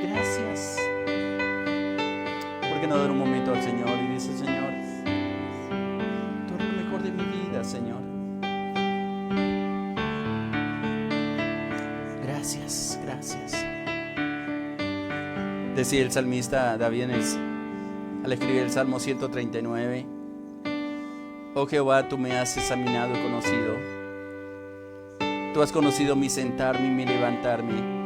Gracias. ¿Por qué no dar un momento al Señor y dice: Señor, tú eres lo mejor de mi vida, Señor? Gracias, gracias. Decía el salmista David al escribir el Salmo 139: Oh Jehová, tú me has examinado y conocido. Tú has conocido mi sentarme y mi levantarme,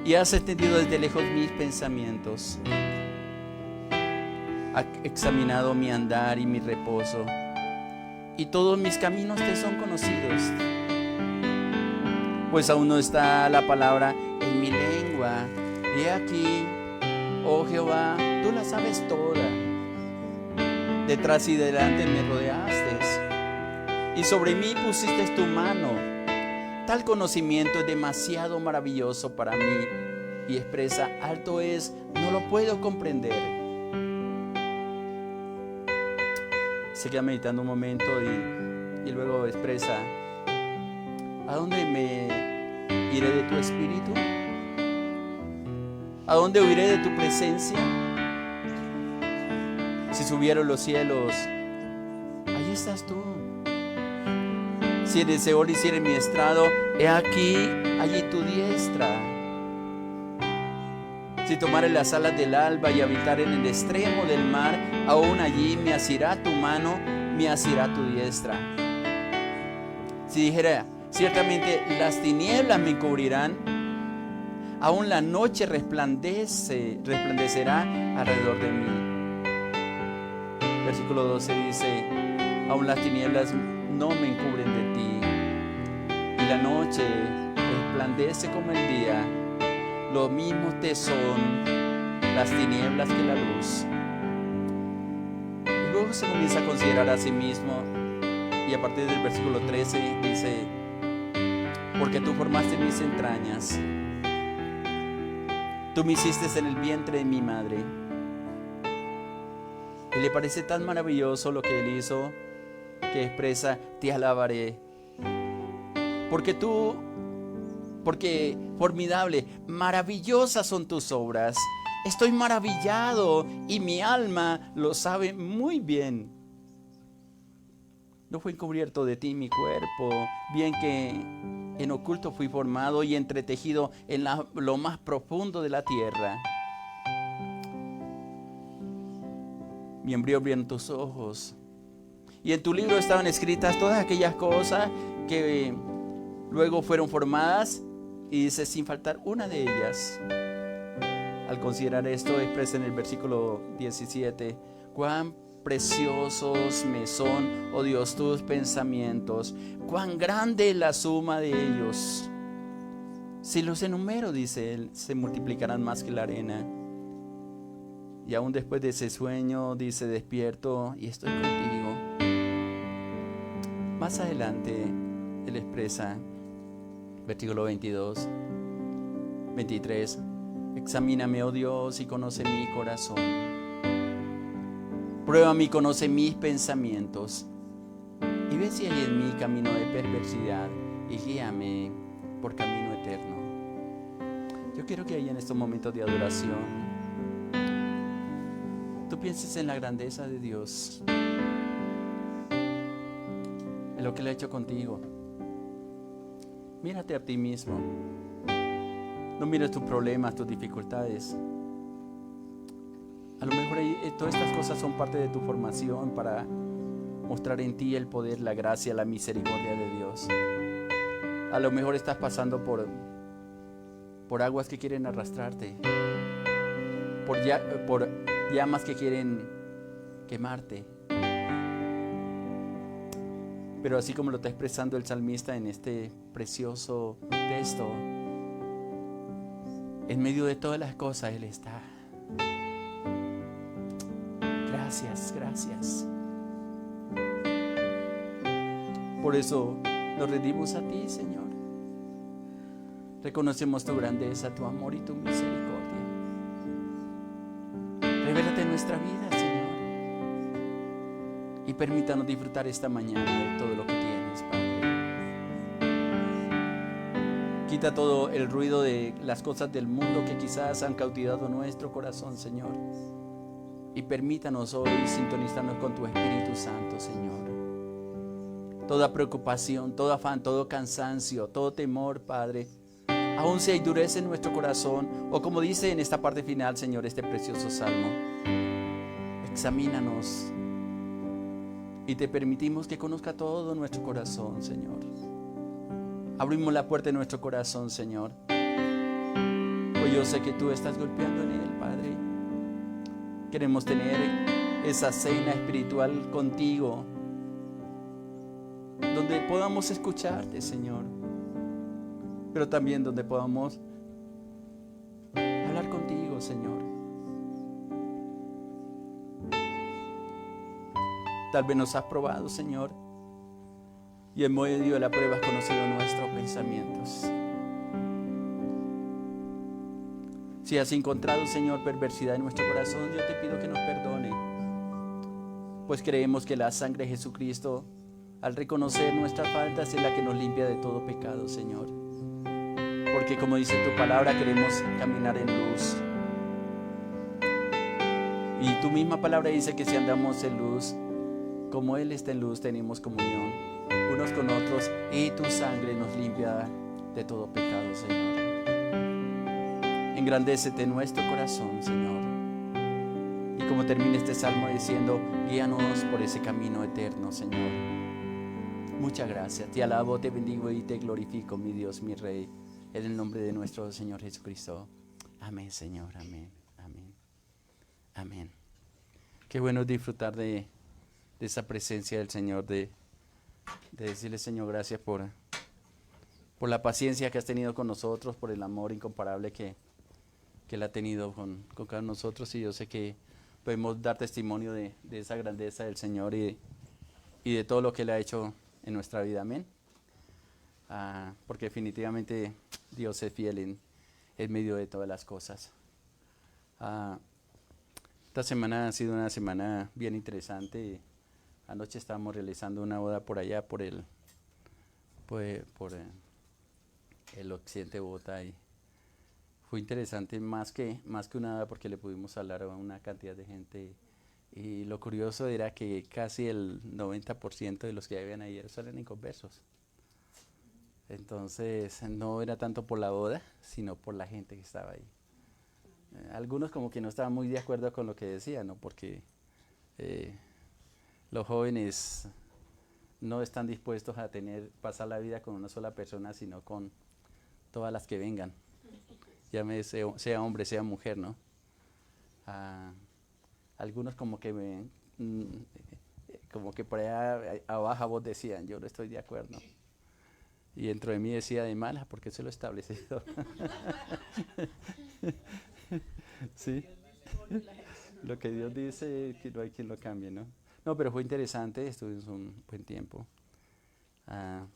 y has entendido desde lejos mis pensamientos. Has examinado mi andar y mi reposo, y todos mis caminos te son conocidos. Pues aún no está la palabra en mi lengua. He aquí, oh Jehová, tú la sabes toda. Detrás y delante me rodeaste, y sobre mí pusiste tu mano. Tal conocimiento es demasiado maravilloso para mí, y expresa: alto es, no lo puedo comprender. Se queda meditando un momento y luego expresa: ¿a dónde me iré de tu espíritu? ¿A dónde huiré de tu presencia? Si subiera a los cielos, allí estás tú. Si en el Seol hiciere mi estrado, he aquí, allí tu diestra. Si tomare las alas del alba y habitar en el extremo del mar, aún allí me asirá tu mano, me asirá tu diestra. Si dijera: ciertamente las tinieblas me cubrirán, aún la noche resplandecerá alrededor de mí. Versículo 12 dice: aún las tinieblas no me encubren de ti, y la noche resplandece como el día. Lo mismo te son las tinieblas que la luz. Y luego se comienza a considerar a sí mismo, y a partir del versículo 13 dice: porque tú formaste mis entrañas, tú me hiciste en el vientre de mi madre. Y le parece tan maravilloso lo que él hizo, que expresa: te alabaré. Porque formidable, maravillosas son tus obras. Estoy maravillado y mi alma lo sabe muy bien. No fue encubierto de ti mi cuerpo, bien que en oculto fui formado y entretejido en lo más profundo de la tierra. Mi embrión vieron tus ojos, y en tu libro estaban escritas todas aquellas cosas que luego fueron formadas, y dice: sin faltar una de ellas. Al considerar esto, expresa en el versículo 17: cuán preciosos me son, oh Dios, tus pensamientos, cuán grande es la suma de ellos. Si los enumero, dice él, se multiplicarán más que la arena. Y aún después de ese sueño, dice: despierto y estoy contigo. Más adelante, él expresa, versículo 23: examíname, oh Dios, y conoce mi corazón. Pruébame y conoce mis pensamientos, y ve si hay en mí camino de perversidad, y guíame por camino eterno. Yo quiero que ahí en estos momentos de adoración tú pienses en la grandeza de Dios, en lo que Él ha hecho contigo. Mírate a ti mismo. No mires tus problemas, tus dificultades. A lo mejor todas estas cosas son parte de tu formación para mostrar en ti el poder, la gracia, la misericordia de Dios. A lo mejor estás pasando por aguas que quieren arrastrarte, por llamas que quieren quemarte. Pero así como lo está expresando el salmista en este precioso texto, en medio de todas las cosas Él está. Gracias, gracias. Por eso nos rendimos a ti, Señor. Reconocemos tu grandeza, tu amor y tu misericordia. Revélate en nuestra vida, Señor, y permítanos disfrutar esta mañana de todo lo que tienes, Padre. Quita todo el ruido de las cosas del mundo que quizás han cautivado nuestro corazón, Señor. Y permítanos hoy sintonizarnos con tu Espíritu Santo, Señor. Toda preocupación, todo afán, todo cansancio, todo temor, Padre, aún se endurece en nuestro corazón, o como dice en esta parte final, Señor, este precioso salmo, examínanos y te permitimos que conozca todo nuestro corazón, Señor. Abrimos la puerta de nuestro corazón, Señor, pues yo sé que tú estás golpeando en él, Padre. Queremos tener esa cena espiritual contigo, donde podamos escucharte, Señor, pero también donde podamos hablar contigo, Señor. Tal vez nos has probado, Señor, y en medio de la prueba has conocido nuestros pensamientos. Si has encontrado, Señor, perversidad en nuestro corazón, yo te pido que nos perdone, pues creemos que la sangre de Jesucristo, al reconocer nuestras faltas, es la que nos limpia de todo pecado, Señor. Porque como dice tu palabra, queremos caminar en luz. Y tu misma palabra dice que si andamos en luz, como Él está en luz, tenemos comunión unos con otros, y tu sangre nos limpia de todo pecado, Señor. Engrandécete en nuestro corazón, Señor. Y como termina este salmo diciendo, guíanos por ese camino eterno, Señor. Muchas gracias. Te alabo, te bendigo y te glorifico, mi Dios, mi Rey, en el nombre de nuestro Señor Jesucristo. Amén, Señor. Amén. Amén. Amén. Qué bueno disfrutar de esa presencia del Señor, de decirle, Señor, gracias por la paciencia que has tenido con nosotros, por el amor incomparable que Él ha tenido con cada uno de nosotros. Y yo sé que podemos dar testimonio de esa grandeza del Señor y de todo lo que Él ha hecho en nuestra vida. Amén. Porque definitivamente Dios es fiel en medio de todas las cosas. Esta semana ha sido una semana bien interesante. Anoche estábamos realizando una boda por allá, por el occidente de Bogotá, y fue interesante más que una, porque le pudimos hablar a una cantidad de gente, y lo curioso era que casi el 90% de los que habían ayer eran inconversos. Entonces no era tanto por la boda, sino por la gente que estaba ahí. Algunos como que no estaban muy de acuerdo con lo que decían, ¿no? Porque los jóvenes no están dispuestos a pasar la vida con una sola persona, sino con todas las que vengan. Llámese, sea hombre, sea mujer, ¿no? Algunos como que por allá a baja voz decían, yo no estoy de acuerdo. Y dentro de mí decía, de malas, porque eso lo he establecido. Sí. Lo que Dios dice, que no hay quien lo cambie, ¿no? No, pero fue interesante, estuvimos un buen tiempo.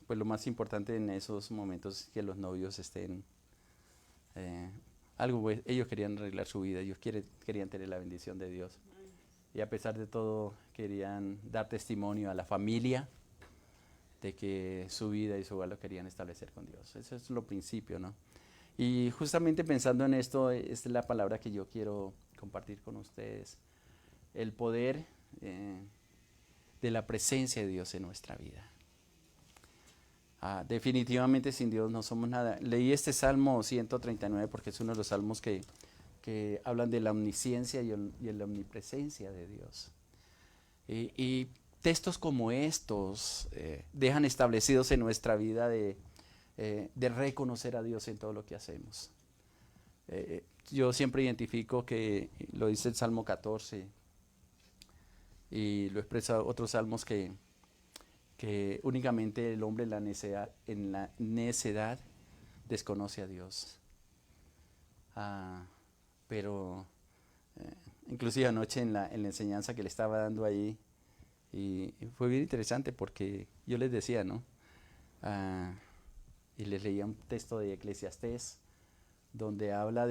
Pues lo más importante en esos momentos es que los novios estén ellos querían arreglar su vida, ellos querían tener la bendición de Dios. Y a pesar de todo, querían dar testimonio a la familia de que su vida y su hogar lo querían establecer con Dios. Eso es lo principio, ¿no? Y justamente pensando en esto, es la palabra que yo quiero compartir con ustedes. El poder de la presencia de Dios en nuestra vida. Definitivamente sin Dios no somos nada. Leí este Salmo 139 porque es uno de los salmos que hablan de la omnisciencia y la omnipresencia de Dios. Y textos como estos dejan establecidos en nuestra vida de reconocer a Dios en todo lo que hacemos. Yo siempre identifico que lo dice el Salmo 14 y lo expresa otros salmos que únicamente el hombre en la necedad desconoce a Dios. Pero inclusive anoche en la enseñanza que le estaba dando ahí, y fue bien interesante porque yo les decía, ¿no? Y les leía un texto de Eclesiastés donde habla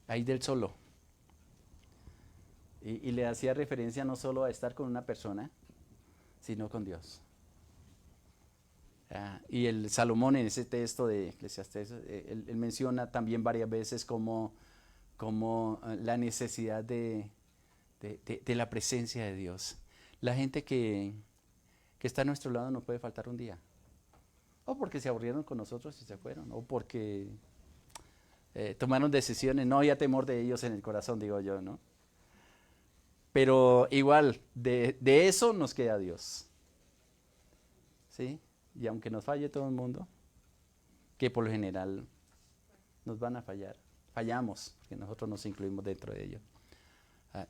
ahí del solo. Y le hacía referencia no solo a estar con una persona, sino con Dios. Y el Salomón en ese texto de Eclesiastés, él menciona también varias veces como la necesidad de la presencia de Dios. La gente que está a nuestro lado no puede faltar un día. O porque se aburrieron con nosotros y se fueron, o porque tomaron decisiones, no había temor de ellos en el corazón, digo yo, ¿no? Pero igual, de eso nos queda Dios, ¿sí? Y aunque nos falle todo el mundo, que por lo general nos van a fallar, fallamos, porque nosotros nos incluimos dentro de ellos.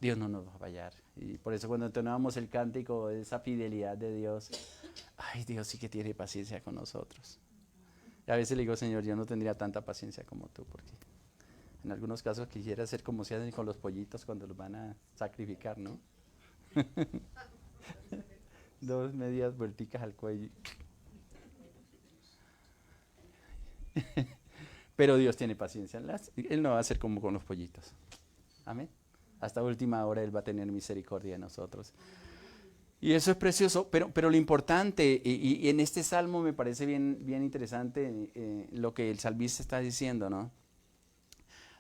Dios no nos va a fallar. Y por eso cuando entonábamos el cántico, esa fidelidad de Dios, ay, Dios sí que tiene paciencia con nosotros. Y a veces le digo, Señor, yo no tendría tanta paciencia como tú, porque en algunos casos quisiera ser como se hacen con los pollitos cuando los van a sacrificar, ¿no? Dos medias vuelticas al cuello. Pero Dios tiene paciencia. Él no va a ser como con los pollitos. Amén. Hasta última hora Él va a tener misericordia de nosotros. Y eso es precioso, pero lo importante, y en este salmo me parece bien interesante lo que el salmista está diciendo, ¿no?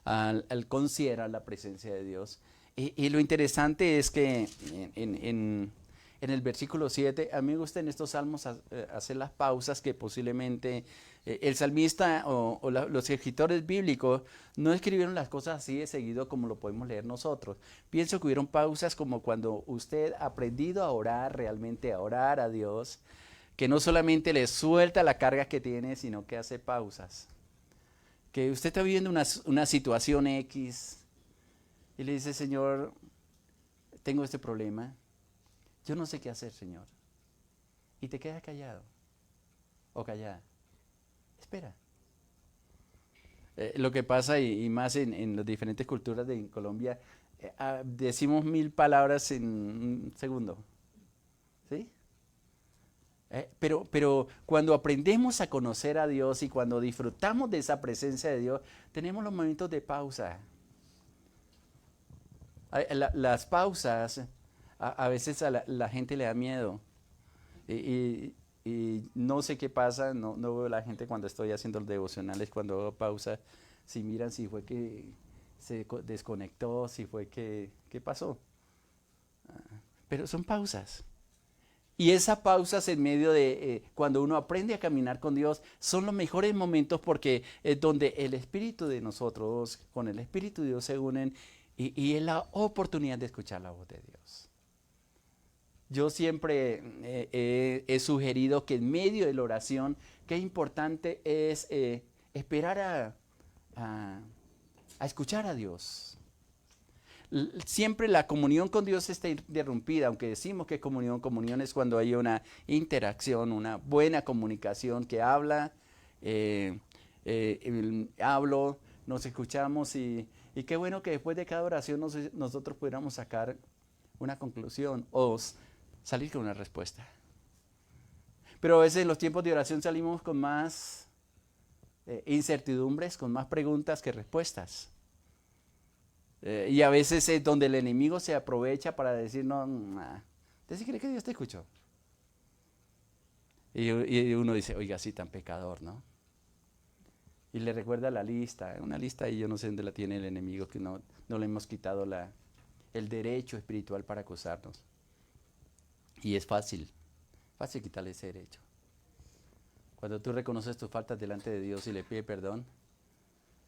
Al considerar la presencia de Dios. Y lo interesante es que en el versículo 7, a mí me gusta en estos salmos hacer las pausas que posiblemente el salmista o los escritores bíblicos no escribieron las cosas así de seguido como lo podemos leer nosotros. Pienso que hubieron pausas como cuando usted ha aprendido a orar, realmente a orar a Dios, que no solamente le suelta la carga que tiene, sino que hace pausas. Que usted está viviendo una situación X y le dice, Señor, tengo este problema, yo no sé qué hacer, Señor. Y te quedas callado o callada. Espera. Lo que pasa, y más en las diferentes culturas de Colombia, decimos 1000 palabras en un segundo. ¿Sí? Pero cuando aprendemos a conocer a Dios y cuando disfrutamos de esa presencia de Dios, tenemos los momentos de pausa. Las pausas, a veces a la gente le da miedo. Y no sé qué pasa, no veo a la gente cuando estoy haciendo los devocionales, cuando hago pausa, si miran si fue que se desconectó, si fue que, ¿qué pasó? Pero son pausas. Y esas pausas en medio de cuando uno aprende a caminar con Dios son los mejores momentos porque es donde el Espíritu de nosotros con el Espíritu de Dios se unen y es la oportunidad de escuchar la voz de Dios. Yo siempre he sugerido que en medio de la oración, qué importante es esperar a escuchar a Dios. Siempre la comunión con Dios está interrumpida, aunque decimos que comunión es cuando hay una interacción, una buena comunicación que hablo, nos escuchamos y qué bueno que después de cada oración nosotros pudiéramos sacar una conclusión o salir con una respuesta. Pero a veces en los tiempos de oración salimos con más incertidumbres, con más preguntas que respuestas. Y a veces es donde el enemigo se aprovecha para decir, no, ¿usted sí cree que Dios te escuchó? Y uno dice, oiga, sí, tan pecador, ¿no? Y le recuerda la lista, una lista y yo no sé dónde la tiene el enemigo, que no le hemos quitado el derecho espiritual para acusarnos. Y es fácil quitarle ese derecho. Cuando tú reconoces tus faltas delante de Dios y le pides perdón,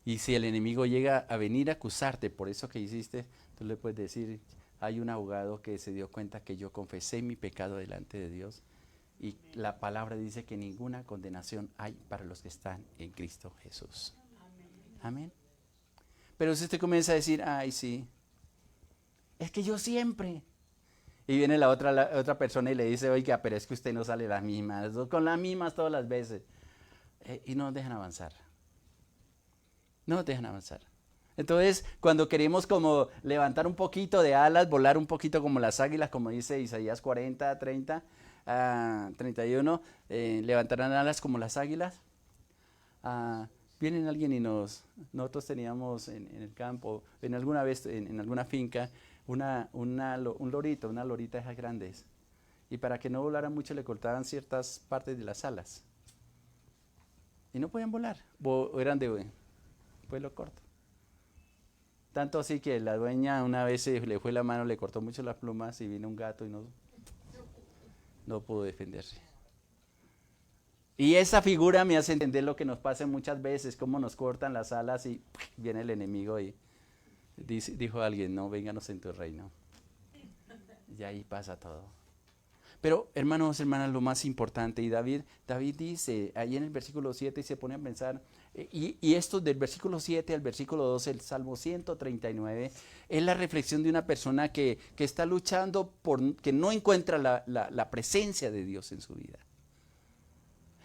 y si el enemigo llega a venir a acusarte por eso que hiciste, tú le puedes decir, hay un abogado que se dio cuenta que yo confesé mi pecado delante de Dios y la palabra dice que ninguna condenación hay para los que están en Cristo Jesús. Amén. Pero si usted comienza a decir, ay sí, es que yo siempre... Y viene la otra persona y le dice, oiga, pero es que usted no sale las mismas, con las mismas todas las veces. Y no nos dejan avanzar. No nos dejan avanzar. Entonces, cuando queremos como levantar un poquito de alas, volar un poquito como las águilas, como dice Isaías 40, 30, 31, levantarán alas como las águilas. Viene alguien y nosotros teníamos en el campo, en alguna vez, en alguna finca, un lorito, una lorita de esas grandes. Y para que no volara mucho le cortaban ciertas partes de las alas, y no podían volar, o eran de vuelo corto. Tanto así que la dueña una vez le fue la mano, le cortó mucho las plumas y vino un gato y no pudo defenderse. Y esa figura me hace entender lo que nos pasa muchas veces, cómo nos cortan las alas y viene el enemigo y dijo alguien, no, vénganos en tu reino. Y ahí pasa todo. Pero hermanos, hermanas, lo más importante, y David dice, ahí en el versículo 7 y se pone a pensar, y esto del versículo 7 al versículo 12, el Salmo 139, es la reflexión de una persona que está luchando que no encuentra la presencia de Dios en su vida.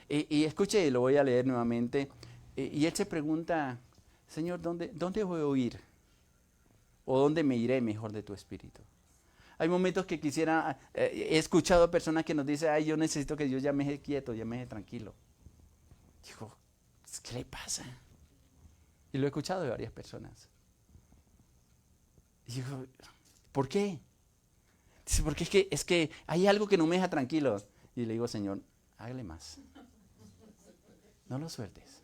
Y escuche, lo voy a leer nuevamente, y él se pregunta, Señor, ¿dónde voy a huir? ¿O dónde me iré mejor de tu espíritu? Hay momentos que quisiera, he escuchado a personas que nos dicen, ay, yo necesito que Dios ya me deje quieto, ya me deje tranquilo. Digo, ¿qué le pasa? Y lo he escuchado de varias personas. Y digo, ¿por qué? Dice, porque es que hay algo que no me deja tranquilo. Y le digo, Señor, hágale más. No lo sueltes.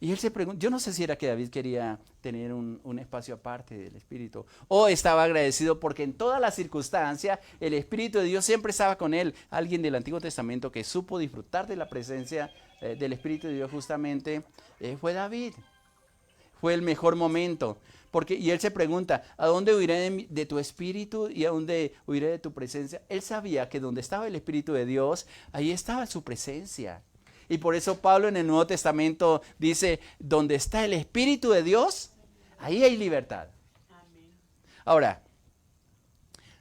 Y él se pregunta, yo no sé si era que David quería tener un espacio aparte del Espíritu, o estaba agradecido porque en todas las circunstancias el Espíritu de Dios siempre estaba con él. Alguien del Antiguo Testamento que supo disfrutar de la presencia del Espíritu de Dios justamente fue David. Fue el mejor momento. Y él se pregunta, ¿a dónde huiré de tu Espíritu y a dónde huiré de tu presencia? Él sabía que donde estaba el Espíritu de Dios, ahí estaba su presencia. Y por eso Pablo en el Nuevo Testamento dice, donde está el Espíritu de Dios, ahí hay libertad. Amén. Ahora,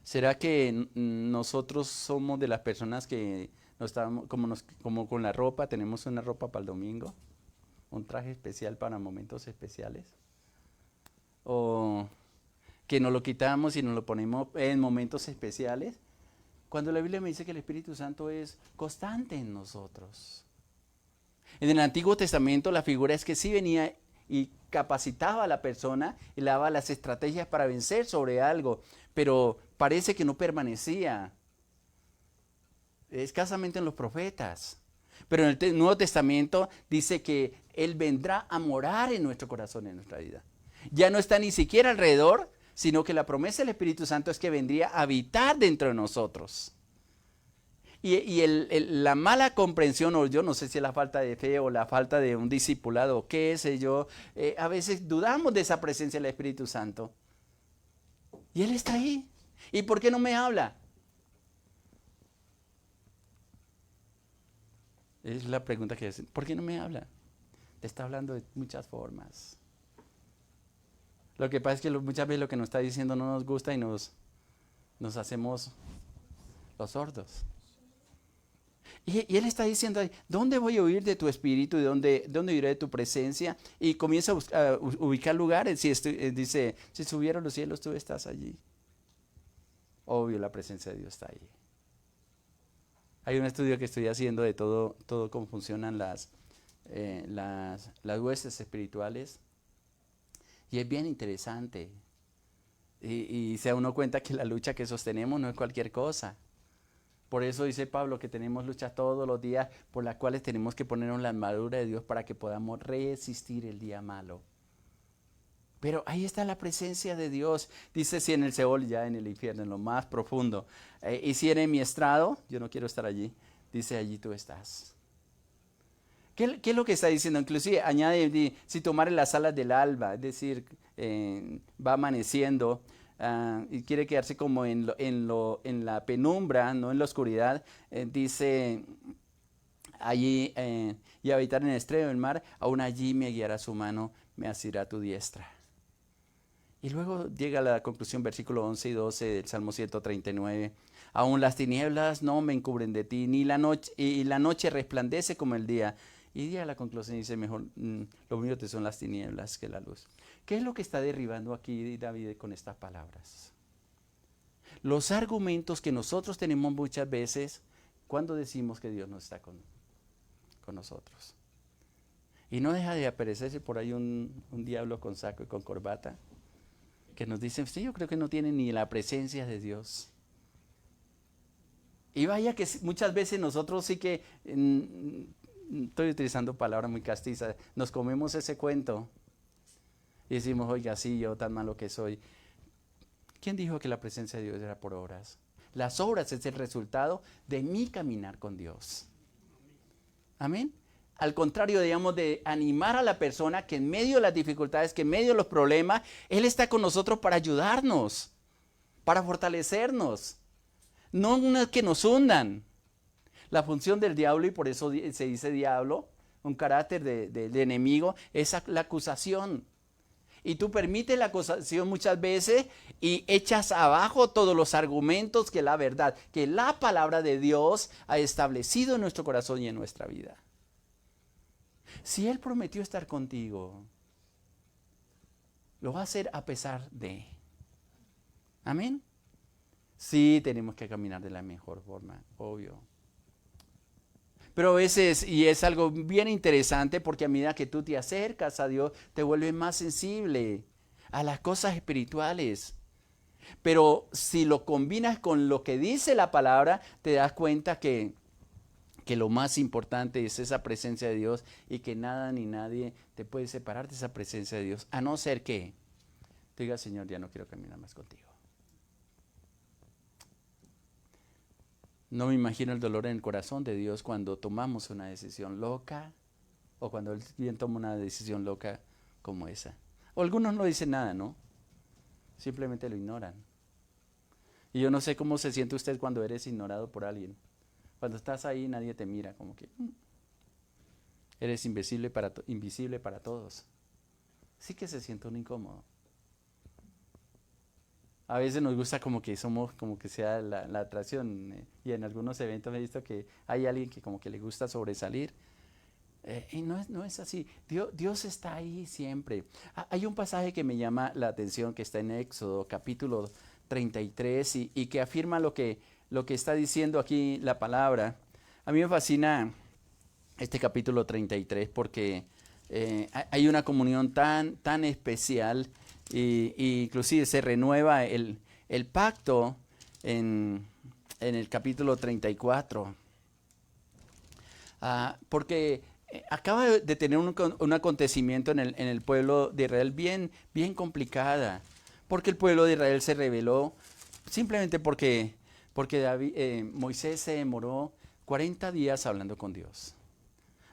¿será que nosotros somos de las personas que nos estamos, como con la ropa, tenemos una ropa para el domingo? Un traje especial para momentos especiales. O que nos lo quitamos y nos lo ponemos en momentos especiales. Cuando la Biblia me dice que el Espíritu Santo es constante en nosotros. En el Antiguo Testamento la figura es que sí venía y capacitaba a la persona y le daba las estrategias para vencer sobre algo, pero parece que no permanecía. Escasamente en los profetas. Pero en el Nuevo Testamento dice que Él vendrá a morar en nuestro corazón, en nuestra vida. Ya no está ni siquiera alrededor, sino que la promesa del Espíritu Santo es que vendría a habitar dentro de nosotros. Y la mala comprensión, o yo no sé si es la falta de fe o la falta de un discipulado, qué sé yo, a veces dudamos de esa presencia del Espíritu Santo. Y Él está ahí. ¿Y por qué no me habla? Es la pregunta que hacen. ¿Por qué no me habla? Te está hablando de muchas formas. Lo que pasa es que muchas veces lo que nos está diciendo no nos gusta y nos hacemos los sordos. Y Él está diciendo ahí, ¿dónde voy a huir de tu espíritu? ¿Dónde iré de tu presencia? Y comienza a ubicar lugares. Dice, si subiera a los cielos, tú estás allí. Obvio, la presencia de Dios está ahí. Hay un estudio que estoy haciendo de todo cómo funcionan las huestes espirituales. Y es bien interesante. Y se da uno cuenta que la lucha que sostenemos no es cualquier cosa. Por eso dice Pablo que tenemos luchas todos los días por las cuales tenemos que ponernos la armadura de Dios para que podamos resistir el día malo. Pero ahí está la presencia de Dios. Dice, si en el Seol, ya en el infierno, en lo más profundo, hiciere mi estrado, yo no quiero estar allí, dice, allí tú estás. ¿Qué es lo que está diciendo? Inclusive añade, si tomare las alas del alba, es decir, va amaneciendo, y quiere quedarse como en la penumbra, no en la oscuridad, dice allí, y habitar en el extremo del mar, aún allí me guiará su mano, me asirá tu diestra. Y luego llega a la conclusión, versículo 11 y 12 del Salmo 139. Aún las tinieblas no me encubren de ti, ni la noche resplandece como el día. Y llega a la conclusión y dice, mejor, lo mío te son las tinieblas que la luz. ¿Qué es lo que está derribando aquí David con estas palabras? Los argumentos que nosotros tenemos muchas veces cuando decimos que Dios no está con nosotros. Y no deja de aparecerse por ahí un diablo con saco y con corbata que nos dicen, sí, yo creo que no tienen ni la presencia de Dios. Y vaya que muchas veces nosotros sí que estoy utilizando palabras muy castizas, nos comemos ese cuento y decimos, oiga, sí, yo tan malo que soy. ¿Quién dijo que la presencia de Dios era por obras? Las obras es el resultado de mi caminar con Dios. Amén. Al contrario, digamos, de animar a la persona que en medio de las dificultades, que en medio de los problemas, Él está con nosotros para ayudarnos, para fortalecernos. No que nos hundan. La función del diablo, y por eso se dice diablo, un carácter de enemigo, es la acusación. Y tú permites la acusación muchas veces y echas abajo todos los argumentos que la verdad, que la palabra de Dios ha establecido en nuestro corazón y en nuestra vida. Si Él prometió estar contigo, lo va a hacer a pesar de. Amén. Sí, tenemos que caminar de la mejor forma, obvio. Pero a veces, y es algo bien interesante, porque a medida que tú te acercas a Dios, te vuelves más sensible a las cosas espirituales. Pero si lo combinas con lo que dice la palabra, te das cuenta que lo más importante es esa presencia de Dios y que nada ni nadie te puede separar de esa presencia de Dios, a no ser que tú digas, Señor, ya no quiero caminar más contigo. No me imagino el dolor en el corazón de Dios cuando tomamos una decisión loca o cuando Él bien toma una decisión loca como esa. O algunos no dicen nada, ¿no? Simplemente lo ignoran. Y yo no sé cómo se siente usted cuando eres ignorado por alguien. Cuando estás ahí nadie te mira, como que eres invisible para todos. Sí que se siente un incómodo. A veces nos gusta como que somos, como que sea la atracción. Y en algunos eventos he visto que hay alguien que como que le gusta sobresalir. Y no es así. Dios está ahí siempre. Hay un pasaje que me llama la atención que está en Éxodo capítulo 33 y que afirma lo que está diciendo aquí la palabra. A mí me fascina este capítulo 33 porque hay una comunión tan especial y inclusive se renueva el pacto en el capítulo 34. Porque acaba de tener un acontecimiento en el pueblo de Israel bien complicada. Porque el pueblo de Israel se rebeló simplemente porque Moisés se demoró 40 días hablando con Dios.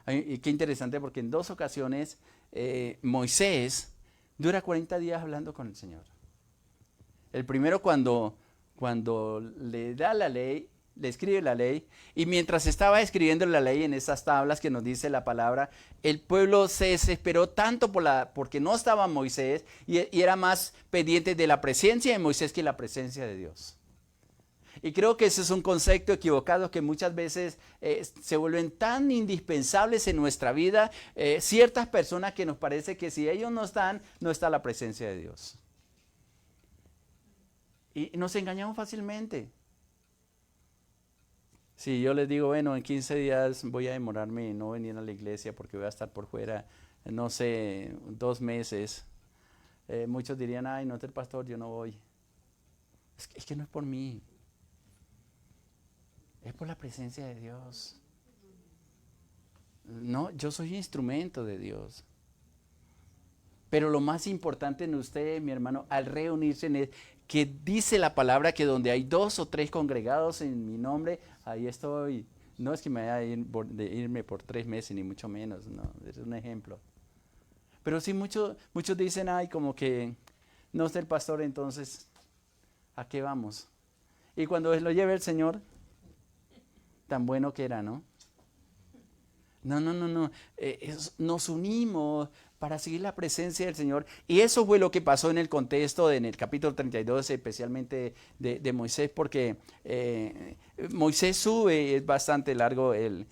Y qué interesante porque en 2 ocasiones Moisés dura 40 días hablando con el Señor. El primero cuando le da la ley, le escribe la ley, y mientras estaba escribiendo la ley en esas tablas que nos dice la palabra, el pueblo se desesperó tanto porque no estaba Moisés y era más pendiente de la presencia de Moisés que la presencia de Dios. Y creo que ese es un concepto equivocado que muchas veces se vuelven tan indispensables en nuestra vida, ciertas personas que nos parece que si ellos no están, no está la presencia de Dios. Y nos engañamos fácilmente. Si yo les digo, bueno, en 15 días voy a demorarme y no venir a la iglesia porque voy a estar por fuera, no sé, 2 meses, muchos dirían, ay, no es el pastor, yo no voy. Es que no es por mí. Es por la presencia de Dios. No, yo soy instrumento de Dios. Pero lo más importante en usted, mi hermano, al reunirse es que dice la palabra que donde hay 2 o 3 congregados en mi nombre, ahí estoy. No es que me vaya a irme por 3 meses, ni mucho menos, no, es un ejemplo. Pero sí muchos dicen, ay, como que no es el pastor, entonces, ¿a qué vamos? Y cuando lo lleve el Señor, tan bueno que era, ¿no? No. Nos unimos para seguir la presencia del Señor. Y eso fue lo que pasó en el contexto, en el capítulo 32, especialmente de Moisés, porque Moisés sube, es bastante largo el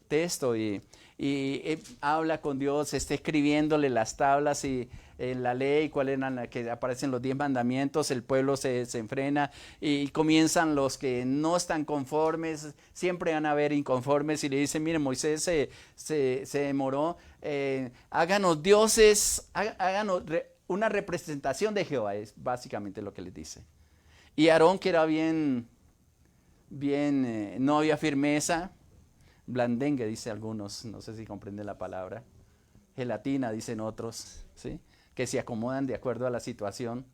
texto, y habla con Dios, está escribiéndole las tablas y la ley, cuáles eran las que aparecen los 10 mandamientos. El pueblo se enfrena y comienzan los que no están conformes, siempre van a haber inconformes, y le dicen, miren, Moisés se demoró, háganos dioses, háganos una representación de Jehová, es básicamente lo que les dice. Y Aarón, que era bien, no había firmeza, blandengue, dice algunos, no sé si comprenden la palabra, gelatina, dicen otros, ¿sí? Que se acomodan de acuerdo a la situación.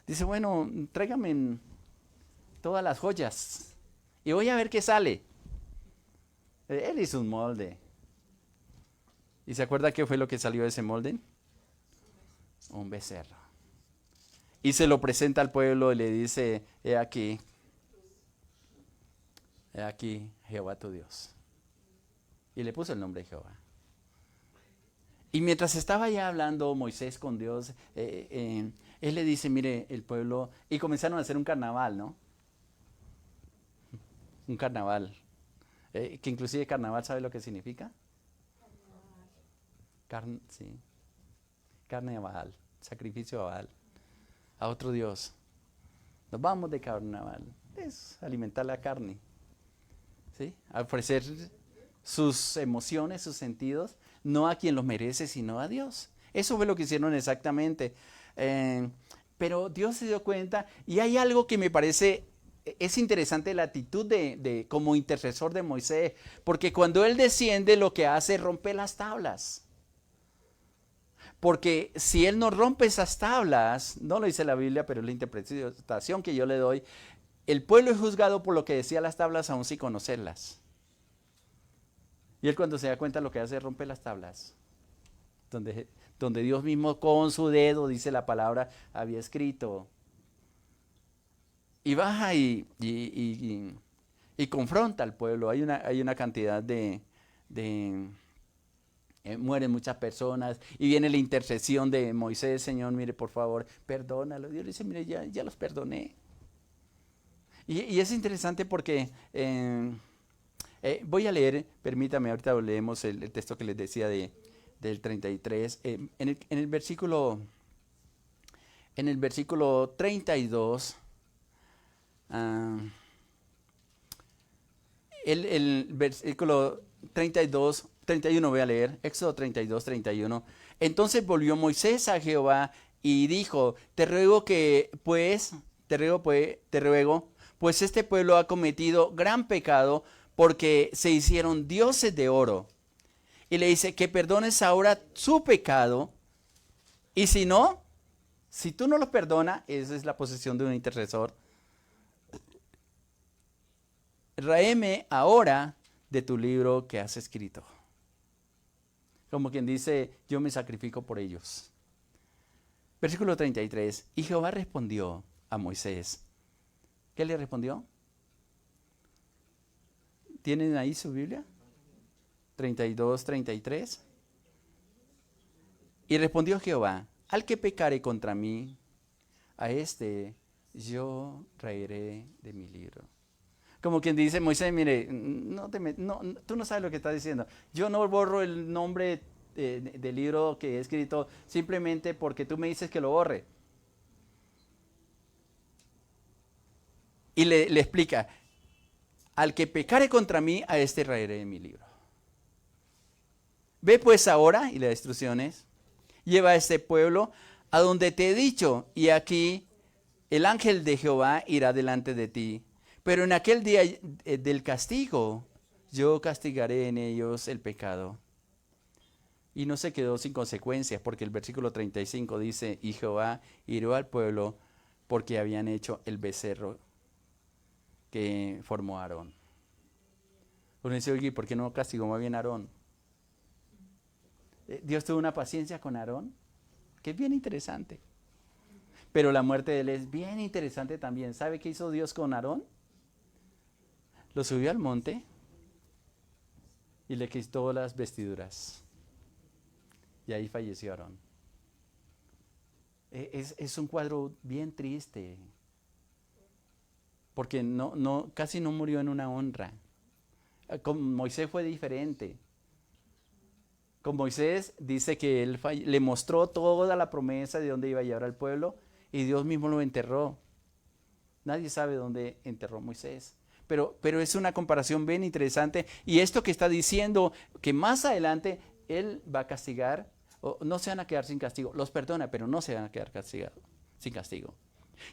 Dice, bueno, tráigame todas las joyas y voy a ver qué sale. Él hizo un molde. ¿Y se acuerda qué fue lo que salió de ese molde? Un becerro. Y se lo presenta al pueblo y le dice, he aquí Jehová tu Dios. Y le puso el nombre de Jehová. Y mientras estaba ya hablando Moisés con Dios, él le dice, mire, el pueblo, y comenzaron a hacer un carnaval, ¿no? Un carnaval. Que inclusive carnaval, ¿sabe lo que significa? Sí. Carne a Baal, sacrificio a Baal, a otro Dios. Nos vamos de carnaval. Es alimentar la carne. ¿Sí? A ofrecer sus emociones, sus sentidos, no a quien los merece, sino a Dios. Eso fue lo que hicieron exactamente. Pero Dios se dio cuenta, y hay algo que me parece, es interesante la actitud de como intercesor de Moisés, porque cuando él desciende lo que hace es romper las tablas. Porque si él no rompe esas tablas, no lo dice la Biblia, pero es la interpretación que yo le doy, el pueblo es juzgado por lo que decía las tablas aún sin conocerlas. Y él cuando se da cuenta lo que hace es romper las tablas. Donde Dios mismo con su dedo, dice la palabra, había escrito. Y baja y confronta al pueblo. Hay una cantidad mueren muchas personas y viene la intercesión de Moisés, Señor, mire, por favor, perdónalo. Dios le dice, mire, ya los perdoné. Y es interesante porque voy a leer, permítame, ahorita leemos el texto que les decía del 33. En el versículo 32, el versículo 32, 31 voy a leer, Éxodo 32, 31. Entonces volvió Moisés a Jehová y dijo, te ruego, pues este pueblo ha cometido gran pecado porque se hicieron dioses de oro. Y le dice, que perdones ahora su pecado, y si no, si tú no los perdonas, esa es la posición de un intercesor, ráeme ahora de tu libro que has escrito. Como quien dice, yo me sacrifico por ellos. Versículo 33. Y Jehová respondió a Moisés. ¿Qué le respondió? ¿Tienen ahí su Biblia? 32, 33. Y respondió Jehová, al que pecare contra mí, a este yo raeré de mi libro. Como quien dice, Moisés, mire, tú no sabes lo que estás diciendo. Yo no borro el nombre del libro que he escrito simplemente porque tú me dices que lo borre. Y le explica, al que pecare contra mí, a este raeré de mi libro. Ve pues ahora, y las instrucciones, lleva a este pueblo a donde te he dicho, y aquí el ángel de Jehová irá delante de ti. Pero en aquel día del castigo, yo castigaré en ellos el pecado. Y no se quedó sin consecuencias, porque el versículo 35 dice, y Jehová hirió al pueblo porque habían hecho el becerro que formó Aarón. Uno dice, oye, ¿por qué no castigó más bien a Aarón? Dios tuvo una paciencia con Aarón, que es bien interesante. Pero la muerte de él es bien interesante también. ¿Sabe qué hizo Dios con Aarón? Lo subió al monte y le quitó las vestiduras. Y ahí falleció Aarón. Es un cuadro bien triste. Porque casi no murió en una honra. Con Moisés fue diferente. Con Moisés dice que él le mostró toda la promesa de dónde iba a llevar al pueblo y Dios mismo lo enterró. Nadie sabe dónde enterró Moisés. Pero es una comparación bien interesante. Y esto que está diciendo, que más adelante Él va a castigar, o no se van a quedar sin castigo. Los perdona, pero no se van a quedar sin castigo.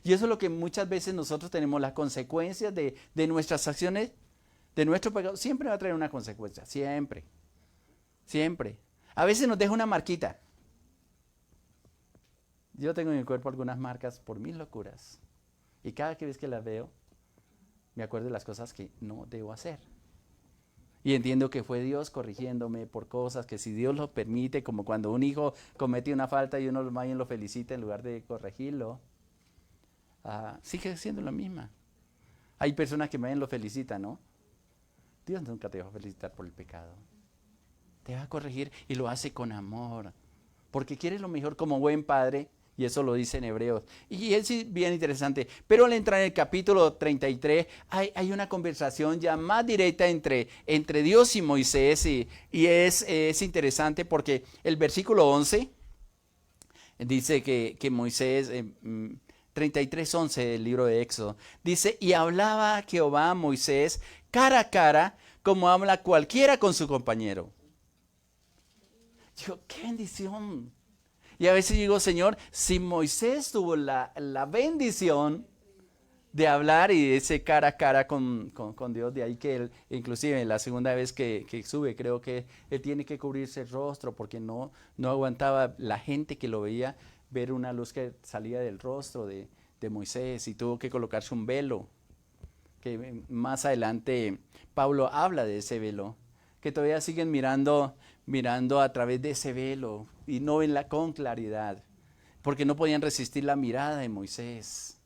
Y eso es lo que muchas veces nosotros tenemos, las consecuencias de nuestras acciones. de nuestro pecado, siempre va a traer una consecuencia, siempre, siempre. A veces nos deja una marquita. Yo tengo en mi cuerpo algunas marcas por mis locuras. Y cada vez que las veo, me acuerdo de las cosas que no debo hacer. Y entiendo que fue Dios corrigiéndome por cosas que si Dios lo permite, como cuando un hijo comete una falta y uno más bien lo felicita en lugar de corregirlo, sigue siendo la misma. Hay personas que más bien lo felicitan, ¿no? Dios nunca te va a felicitar por el pecado. Te va a corregir y lo hace con amor. Porque quiere lo mejor como buen padre. Y eso lo dice en Hebreos. Y es bien interesante. Pero al entrar en el capítulo 33, hay una conversación ya más directa entre Dios y Moisés. Y es interesante porque el versículo 11 dice que Moisés, 33:11 del libro de Éxodo, dice, y hablaba Jehová a Moisés cara a cara, como habla cualquiera con su compañero. Digo, qué bendición. Y a veces digo, Señor, si Moisés tuvo la bendición de hablar y de ese cara a cara con Dios, de ahí que él, inclusive la segunda vez que sube, creo que él tiene que cubrirse el rostro porque no aguantaba la gente que lo veía ver una luz que salía del rostro de Moisés y tuvo que colocarse un velo, que más adelante Pablo habla de ese velo, que todavía siguen mirando a través de ese velo y no ven con claridad, porque no podían resistir la mirada de Moisés.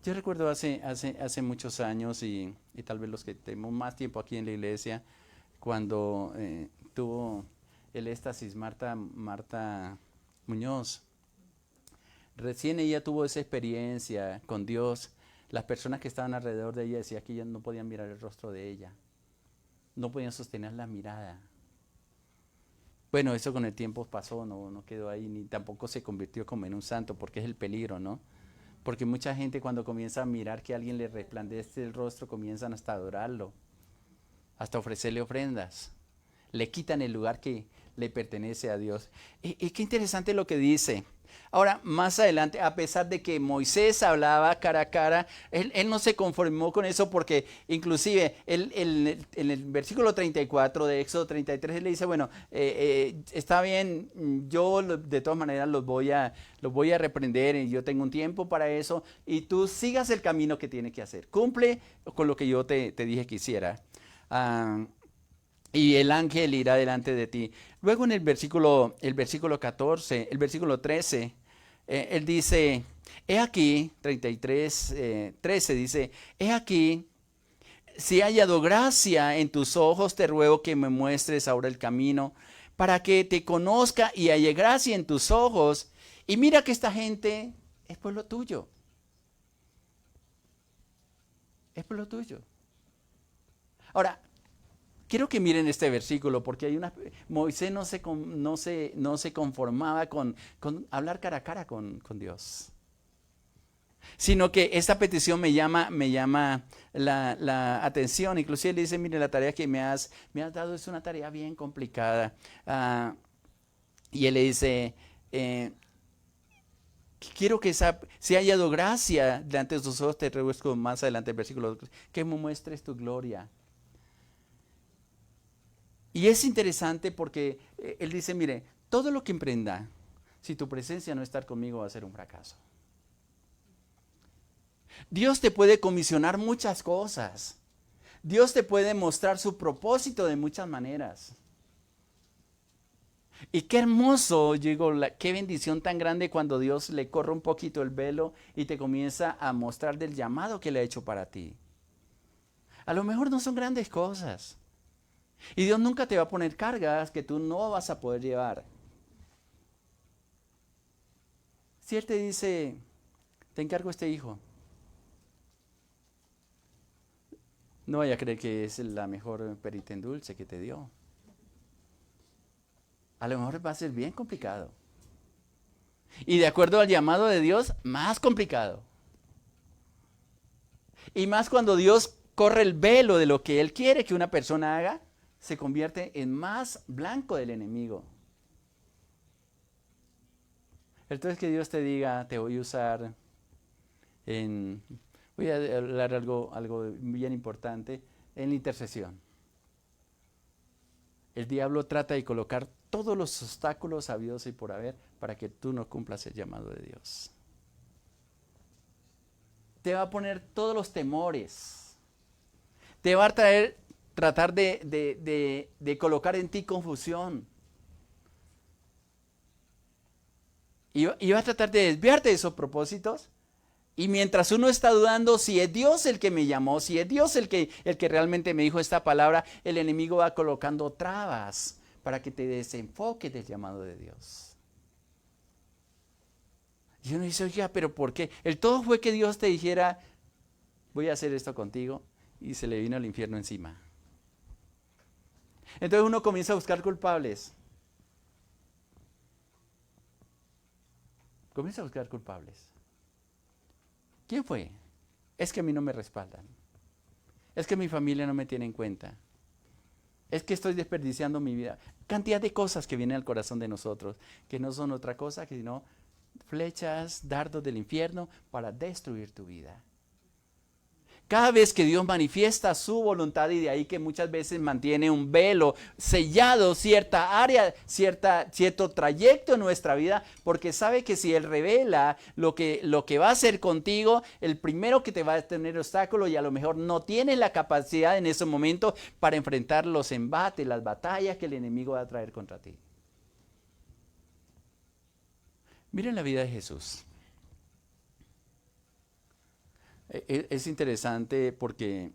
Yo recuerdo hace muchos años y tal vez los que tenemos más tiempo aquí en la iglesia, cuando tuvo el éxtasis Marta Muñoz. Recién ella tuvo esa experiencia con Dios. Las personas que estaban alrededor de ella decían que ya no podían mirar el rostro de ella. No podían sostener la mirada. Bueno, eso con el tiempo pasó, no quedó ahí, ni tampoco se convirtió como en un santo, porque es el peligro, ¿no? Porque mucha gente cuando comienza a mirar que a alguien le resplandece el rostro, comienzan hasta a adorarlo, hasta ofrecerle ofrendas. Le quitan el lugar que le pertenece a Dios. Y qué interesante lo que dice. Ahora, más adelante, a pesar de que Moisés hablaba cara a cara, él no se conformó con eso porque inclusive en el versículo 34 de Éxodo 33 él le dice, bueno, está bien, yo de todas maneras los voy a reprender y yo tengo un tiempo para eso y tú sigas el camino que tienes que hacer. Cumple con lo que yo te dije que hiciera. Y el ángel irá delante de ti. Luego en el versículo 14, el versículo 13, él dice, he aquí, 33, 13 dice, he aquí, si he hallado gracia en tus ojos, te ruego que me muestres ahora el camino, para que te conozca y halle gracia en tus ojos. Y mira que esta gente es pueblo tuyo. Es pueblo tuyo. Ahora, quiero que miren este versículo porque Moisés no se conformaba con hablar cara a cara con Dios, sino que esta petición me llama la atención. Inclusive le dice, mire, la tarea que me has dado es una tarea bien complicada. Y él le dice, quiero que si haya hallado gracia delante de tus ojos, te ruego más adelante el versículo, que me muestres tu gloria. Y es interesante porque él dice, mire, todo lo que emprenda, si tu presencia no está conmigo va a ser un fracaso. Dios te puede comisionar muchas cosas. Dios te puede mostrar su propósito de muchas maneras. Y qué hermoso, digo, qué bendición tan grande cuando Dios le corre un poquito el velo y te comienza a mostrar del llamado que le ha hecho para ti. A lo mejor no son grandes cosas. Y Dios nunca te va a poner cargas que tú no vas a poder llevar. Si Él te dice, te encargo este hijo, no vaya a creer que es la mejor perita en dulce que te dio. A lo mejor va a ser bien complicado. Y de acuerdo al llamado de Dios, más complicado. Y más cuando Dios corre el velo de lo que Él quiere que una persona haga, se convierte en más blanco del enemigo. Entonces que Dios te diga, te voy a usar voy a hablar algo bien importante, en la intercesión. El diablo trata de colocar todos los obstáculos habidos y por haber para que tú no cumplas el llamado de Dios. Te va a poner todos los temores. Te va a tratar de colocar en ti confusión. Y va a tratar de desviarte de esos propósitos. Y mientras uno está dudando si es Dios el que me llamó, si es Dios el que realmente me dijo esta palabra, el enemigo va colocando trabas para que te desenfoques del llamado de Dios. Y uno dice, oiga, pero ¿por qué? El todo fue que Dios te dijera, voy a hacer esto contigo, y se le vino el infierno encima. Entonces uno comienza a buscar culpables. Comienza a buscar culpables. ¿Quién fue? Es que a mí no me respaldan. Es que mi familia no me tiene en cuenta. Es que estoy desperdiciando mi vida. Cantidad de cosas que vienen al corazón de nosotros, que no son otra cosa que sino flechas, dardos del infierno para destruir tu vida. Cada vez que Dios manifiesta su voluntad, y de ahí que muchas veces mantiene un velo sellado cierta área, cierto trayecto en nuestra vida, porque sabe que si Él revela lo que va a hacer contigo, el primero que te va a tener obstáculo y a lo mejor no tienes la capacidad en ese momento para enfrentar los embates, las batallas que el enemigo va a traer contra ti. Miren la vida de Jesús. Es interesante porque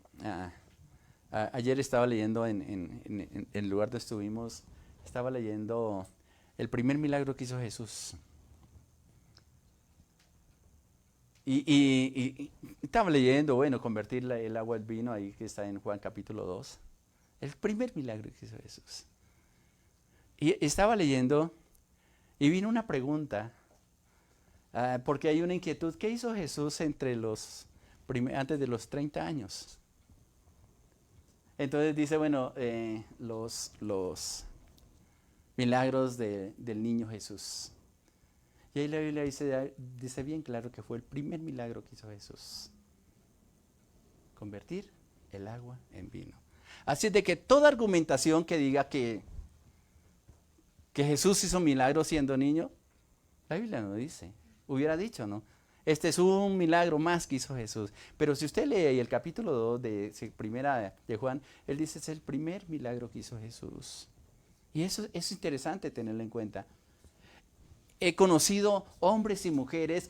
ayer estaba leyendo en el lugar donde estuvimos, estaba leyendo el primer milagro que hizo Jesús. Y estaba leyendo, bueno, convertir el agua en vino, ahí que está en Juan capítulo 2. El primer milagro que hizo Jesús. Y estaba leyendo y vino una pregunta, porque hay una inquietud. ¿Qué hizo Jesús antes de los 30 años? Entonces dice, bueno, los milagros del niño Jesús. Y ahí la Biblia dice bien claro que fue el primer milagro que hizo Jesús. Convertir el agua en vino. Así de que toda argumentación que diga que Jesús hizo milagros siendo niño, la Biblia no dice. Hubiera dicho, ¿no? Este es un milagro más que hizo Jesús. Pero si usted lee el capítulo 2 de primera de Juan, él dice es el primer milagro que hizo Jesús. Y eso es interesante tenerlo en cuenta. He conocido hombres y mujeres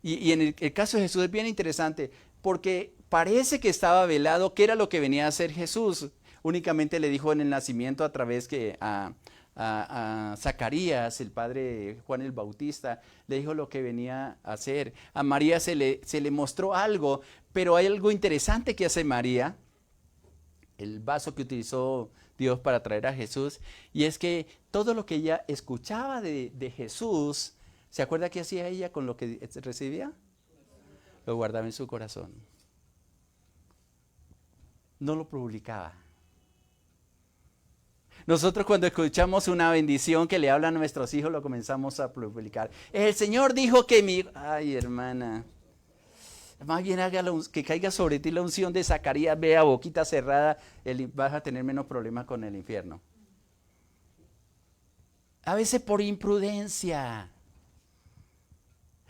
y en el caso de Jesús es bien interesante, porque parece que estaba velado qué era lo que venía a hacer Jesús. Únicamente le dijo en el nacimiento a través que a Zacarías, el padre de Juan el Bautista, le dijo lo que venía a hacer. A María se le mostró algo, pero hay algo interesante que hace María, el vaso que utilizó Dios para traer a Jesús, y es que todo lo que ella escuchaba de Jesús, ¿se acuerda qué hacía ella con lo que recibía? Lo guardaba en su corazón. No lo publicaba. Nosotros cuando escuchamos una bendición que le hablan a nuestros hijos, lo comenzamos a publicar. El Señor dijo que Ay, hermana. Más bien que caiga sobre ti la unción de Zacarías, vea boquita cerrada, vas a tener menos problemas con el infierno. A veces por imprudencia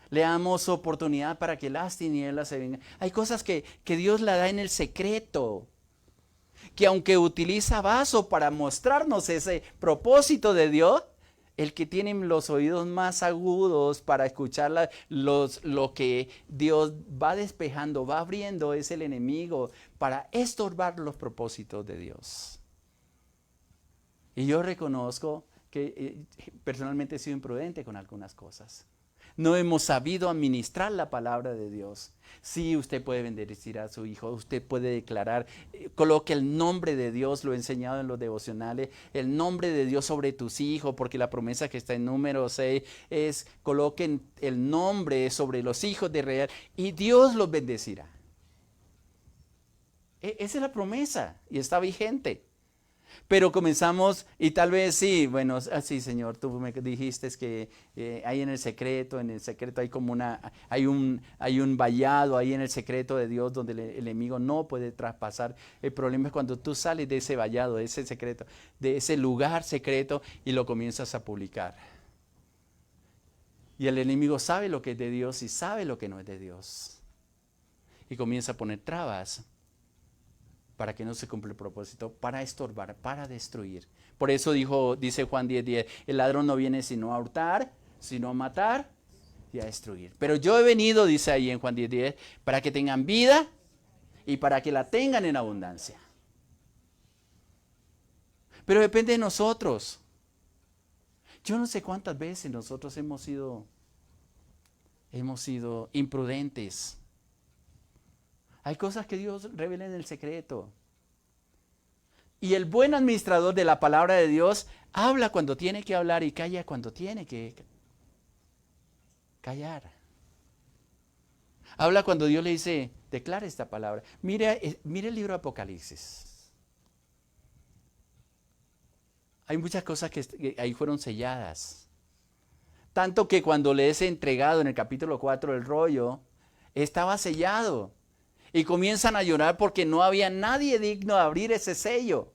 le damos oportunidad para que las tinieblas se vengan. Hay cosas que Dios la da en el secreto, que aunque utiliza vaso para mostrarnos ese propósito de Dios, el que tiene los oídos más agudos para escuchar lo que Dios va despejando, va abriendo, es el enemigo para estorbar los propósitos de Dios. Y yo reconozco que personalmente he sido imprudente con algunas cosas. No hemos sabido administrar la palabra de Dios. Sí, usted puede bendecir a su hijo, usted puede declarar, coloque el nombre de Dios, lo he enseñado en los devocionales, el nombre de Dios sobre tus hijos, porque la promesa que está en número 6 es, coloquen el nombre sobre los hijos de Israel y Dios los bendecirá. Esa es la promesa y está vigente. Pero comenzamos y tal vez sí, bueno, sí, Señor, tú me dijiste que ahí en el secreto hay como hay un vallado ahí en el secreto de Dios donde el enemigo no puede traspasar. El problema es cuando tú sales de ese vallado, de ese secreto, de ese lugar secreto y lo comienzas a publicar. Y el enemigo sabe lo que es de Dios y sabe lo que no es de Dios. Y comienza a poner trabas para que no se cumpla el propósito, para estorbar, para destruir. Por eso dice Juan 10:10, el ladrón no viene sino a hurtar, sino a matar y a destruir. Pero yo he venido, dice ahí en Juan 10:10, para que tengan vida y para que la tengan en abundancia. Pero depende de nosotros. Yo no sé cuántas veces nosotros hemos sido imprudentes. Hay cosas que Dios revela en el secreto. Y el buen administrador de la palabra de Dios habla cuando tiene que hablar y calla cuando tiene que callar. Habla cuando Dios le dice, declara esta palabra. Mire el libro de Apocalipsis. Hay muchas cosas que ahí fueron selladas. Tanto que cuando le es entregado en el capítulo 4 el rollo, estaba sellado. Y comienzan a llorar porque no había nadie digno de abrir ese sello.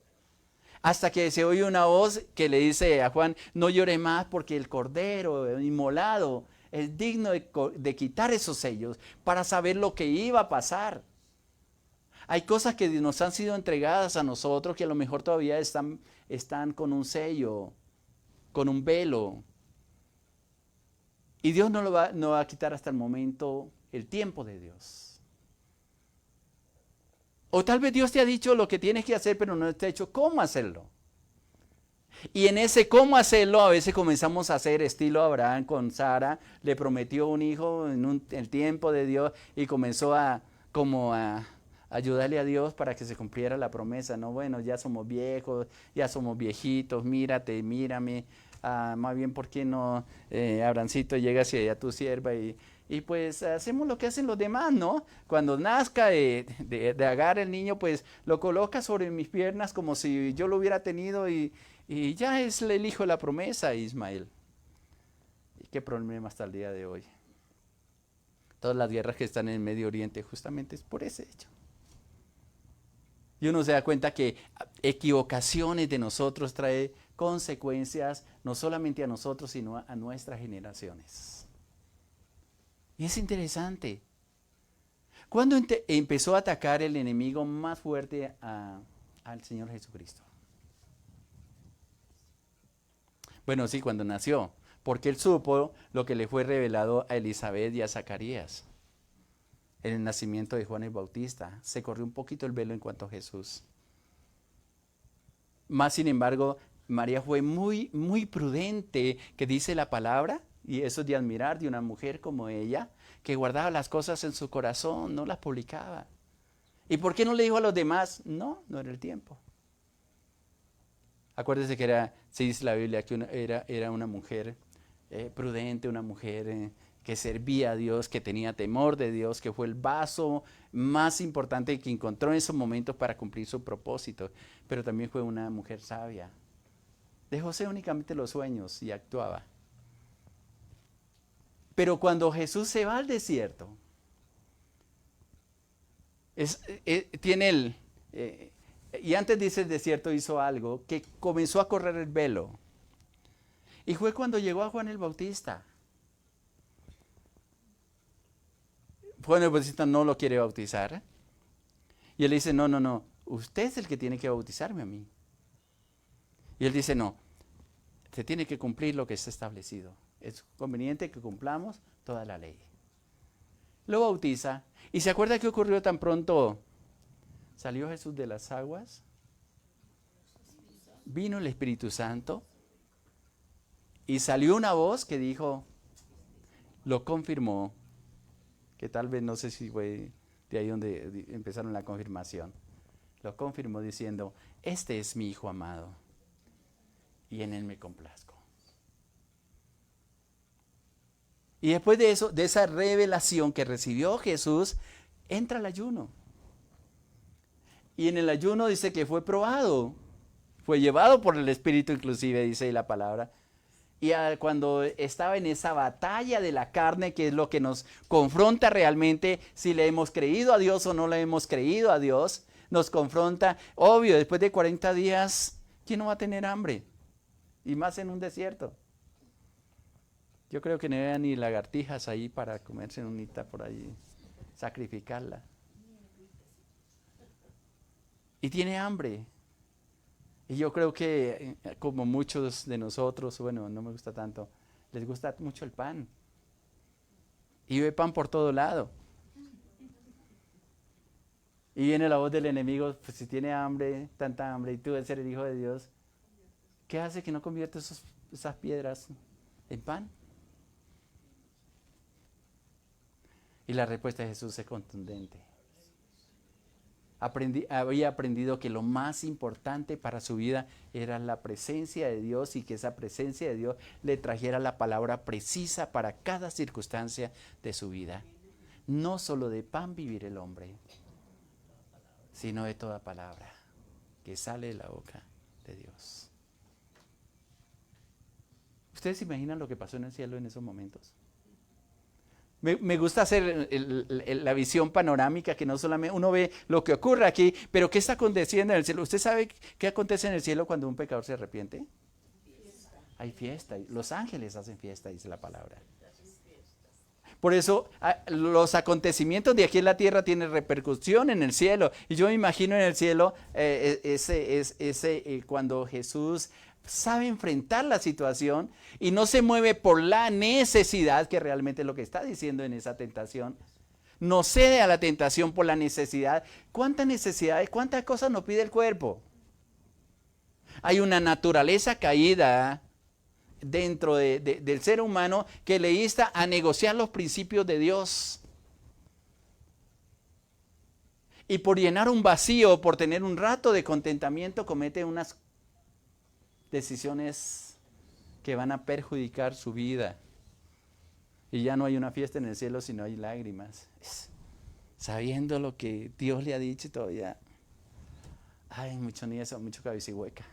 Hasta que se oye una voz que le dice a Juan, no llore más porque el cordero inmolado es digno de quitar esos sellos para saber lo que iba a pasar. Hay cosas que nos han sido entregadas a nosotros que a lo mejor todavía están con un sello, con un velo. Y Dios no va a quitar hasta el momento, el tiempo de Dios. O tal vez Dios te ha dicho lo que tienes que hacer, pero no te ha dicho cómo hacerlo. Y en ese cómo hacerlo, a veces comenzamos a hacer estilo Abraham con Sara. Le prometió un hijo en el tiempo de Dios y comenzó a ayudarle a Dios para que se cumpliera la promesa. No, bueno, ya somos viejos, ya somos viejitos, mírate, mírame. Más bien, ¿por qué no, Abrancito, llega hacia allá tu sierva y pues hacemos lo que hacen los demás, ¿no? Cuando nazca de Agar el niño, pues lo coloca sobre mis piernas como si yo lo hubiera tenido y ya es el hijo de la promesa, Ismael. ¿Y qué problema hasta el día de hoy? Todas las guerras que están en el Medio Oriente justamente es por ese hecho. Y uno se da cuenta que equivocaciones de nosotros trae consecuencias no solamente a nosotros, sino a nuestras generaciones. Y es interesante. ¿Cuándo empezó a atacar el enemigo más fuerte al Señor Jesucristo? Bueno, sí, cuando nació, porque él supo lo que le fue revelado a Elizabeth y a Zacarías. En el nacimiento de Juan el Bautista, se corrió un poquito el velo en cuanto a Jesús. Más sin embargo, María fue muy, muy prudente, que dice la palabra, y eso es de admirar de una mujer como ella, que guardaba las cosas en su corazón, no las publicaba. ¿Y por qué no le dijo a los demás? No era el tiempo. Acuérdese que se dice la Biblia que era una mujer prudente, una mujer que servía a Dios, que tenía temor de Dios, que fue el vaso más importante que encontró en esos momentos para cumplir su propósito. Pero también fue una mujer sabia. De José únicamente los sueños y actuaba. Pero cuando Jesús se va al desierto, y antes de ese desierto hizo algo que comenzó a correr el velo. Y fue cuando llegó a Juan el Bautista. Juan el Bautista no lo quiere bautizar. Y él dice, no, usted es el que tiene que bautizarme a mí. Y él dice, no, se tiene que cumplir lo que está establecido. Es conveniente que cumplamos toda la ley. Lo bautiza. ¿Y se acuerda qué ocurrió tan pronto? Salió Jesús de las aguas. Vino el Espíritu Santo. Y salió una voz que dijo, lo confirmó. Que tal vez no sé si fue de ahí donde empezaron la confirmación. Lo confirmó diciendo, este es mi Hijo amado y en él me complazco. Y después de eso, de esa revelación que recibió Jesús, entra el ayuno. Y en el ayuno dice que fue probado Fue llevado por el Espíritu inclusive, dice la palabra. Y cuando estaba en esa batalla de la carne, que es lo que nos confronta realmente, si le hemos creído a Dios o no le hemos creído a Dios, nos confronta, obvio, después de 40 días, ¿quién no va a tener hambre? Y más en un desierto. Yo creo que no había ni lagartijas ahí para comerse unita por ahí, sacrificarla. Y tiene hambre. Y yo creo que como muchos de nosotros, bueno, no me gusta tanto, les gusta mucho el pan. Y ve pan por todo lado. Y viene la voz del enemigo, pues si tiene hambre, tanta hambre, y tú debes ser el Hijo de Dios, ¿qué hace que no conviertes esas piedras en pan? Y la respuesta de Jesús es contundente. Había aprendido que lo más importante para su vida era la presencia de Dios y que esa presencia de Dios le trajera la palabra precisa para cada circunstancia de su vida. No solo de pan vivir el hombre, sino de toda palabra que sale de la boca de Dios. ¿Ustedes se imaginan lo que pasó en el cielo en esos momentos? Me gusta hacer la visión panorámica, que no solamente uno ve lo que ocurre aquí, pero qué está aconteciendo en el cielo. ¿Usted sabe qué acontece en el cielo cuando un pecador se arrepiente? Fiesta. Hay fiesta. Los ángeles hacen fiesta, dice la palabra. Por eso los acontecimientos de aquí en la tierra tienen repercusión en el cielo. Y yo me imagino en el cielo cuando Jesús sabe enfrentar la situación y no se mueve por la necesidad, que realmente es lo que está diciendo en esa tentación. No cede a la tentación por la necesidad. ¿Cuántas necesidades, cuántas cosas nos pide el cuerpo? Hay una naturaleza caída dentro del ser humano que le insta a negociar los principios de Dios. Y por llenar un vacío, por tener un rato de contentamiento, comete unas decisiones que van a perjudicar su vida. Y ya no hay una fiesta en el cielo, sino hay lágrimas. Sabiendo lo que Dios le ha dicho todavía, hay mucho niezo, mucho cabeza y hueca.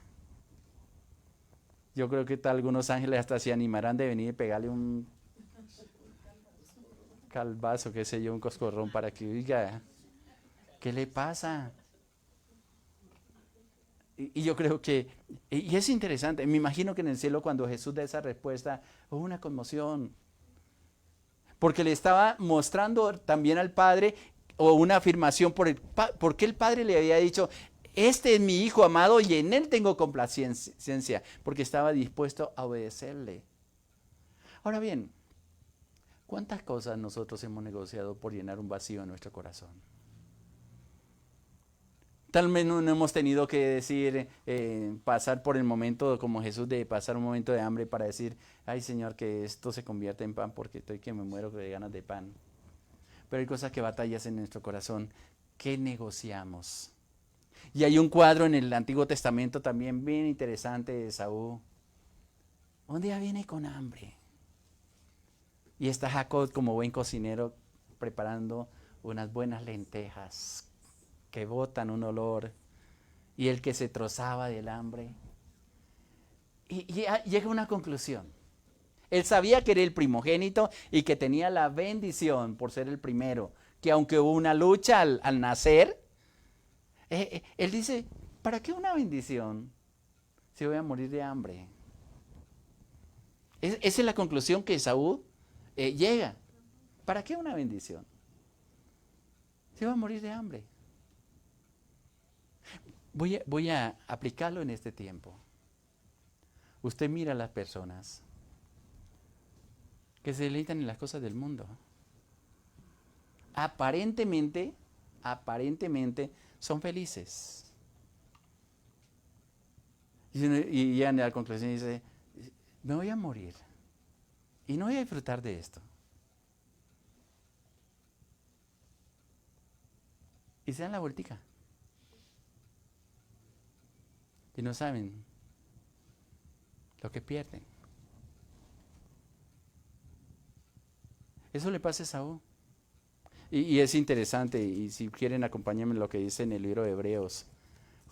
Yo creo que algunos ángeles hasta se animarán de venir y pegarle un calvazo, qué sé yo, un coscorrón para que diga, ¿qué le pasa? Y yo creo que, y es interesante, me imagino que en el cielo cuando Jesús da esa respuesta, hubo una conmoción. Porque le estaba mostrando también al Padre, o una afirmación, porque el Padre le había dicho, este es mi Hijo amado y en Él tengo complacencia, porque estaba dispuesto a obedecerle. Ahora bien, ¿cuántas cosas nosotros hemos negociado por llenar un vacío en nuestro corazón? Tal vez no hemos tenido que decir, pasar por el momento como Jesús, de pasar un momento de hambre para decir, ay Señor, que esto se convierta en pan porque estoy que me muero de ganas de pan. Pero hay cosas que batallas en nuestro corazón. ¿Qué negociamos? Y hay un cuadro en el Antiguo Testamento también bien interesante de Esaú. Un día viene con hambre. Y está Jacob como buen cocinero preparando unas buenas lentejas que botan un olor, y el que se trozaba del hambre. Y llega a una conclusión. Él sabía que era el primogénito y que tenía la bendición por ser el primero, que aunque hubo una lucha al nacer, él dice, ¿para qué una bendición si voy a morir de hambre? Esa es la conclusión que Esaú llega. ¿Para qué una bendición si voy a morir de hambre? Voy a aplicarlo en este tiempo. Usted mira a las personas que se deleitan en las cosas del mundo. Aparentemente son felices. Y ya en la conclusión dice, me voy a morir y no voy a disfrutar de esto. Y se dan la vueltica. Y no saben lo que pierden. Eso le pasa a Esaú. Y es interesante, y si quieren acompáñenme en lo que dice en el libro de Hebreos,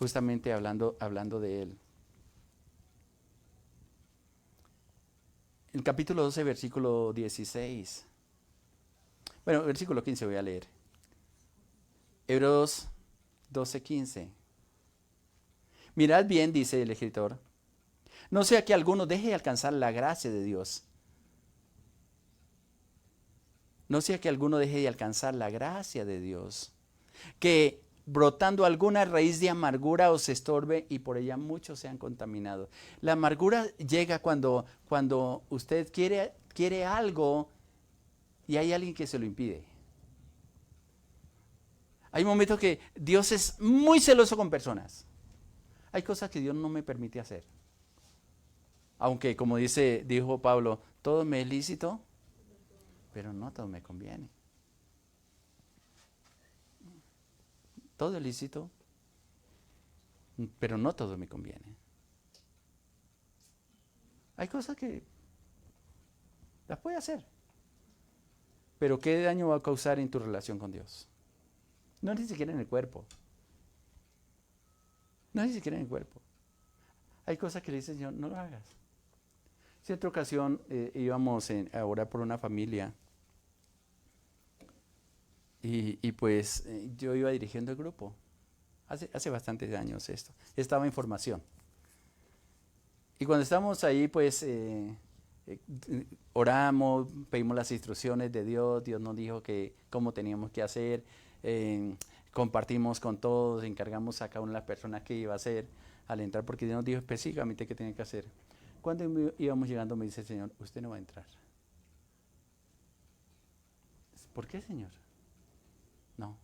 justamente hablando de él. el capítulo 12, versículo 16. Bueno, versículo 15 voy a leer. Hebreos 12:15. Mirad bien, dice el escritor, no sea que alguno deje de alcanzar la gracia de Dios. No sea que alguno deje de alcanzar la gracia de Dios, que brotando alguna raíz de amargura os estorbe y por ella muchos sean contaminados. La amargura llega cuando usted quiere algo y hay alguien que se lo impide. Hay momentos que Dios es muy celoso con personas. Hay cosas que Dios no me permite hacer. Aunque, como dijo Pablo, todo me es lícito, pero no todo me conviene. Todo es lícito, pero no todo me conviene. Hay cosas que las puede hacer, pero ¿qué daño va a causar en tu relación con Dios? No ni siquiera en el cuerpo. No ni siquiera en el cuerpo. Hay cosas que le dicen, Señor, no lo hagas. En otra ocasión íbamos a orar por una familia y pues yo iba dirigiendo el grupo. Hace bastantes años esto. Estaba en formación. Y cuando estábamos ahí, pues oramos, pedimos las instrucciones de Dios. Dios nos dijo cómo teníamos que hacer. Compartimos con todos, encargamos a cada una de las personas que iba a hacer al entrar, porque Dios nos dijo específicamente qué tenía que hacer. Cuando íbamos llegando me dice el Señor, usted no va a entrar. ¿Por qué, Señor? No,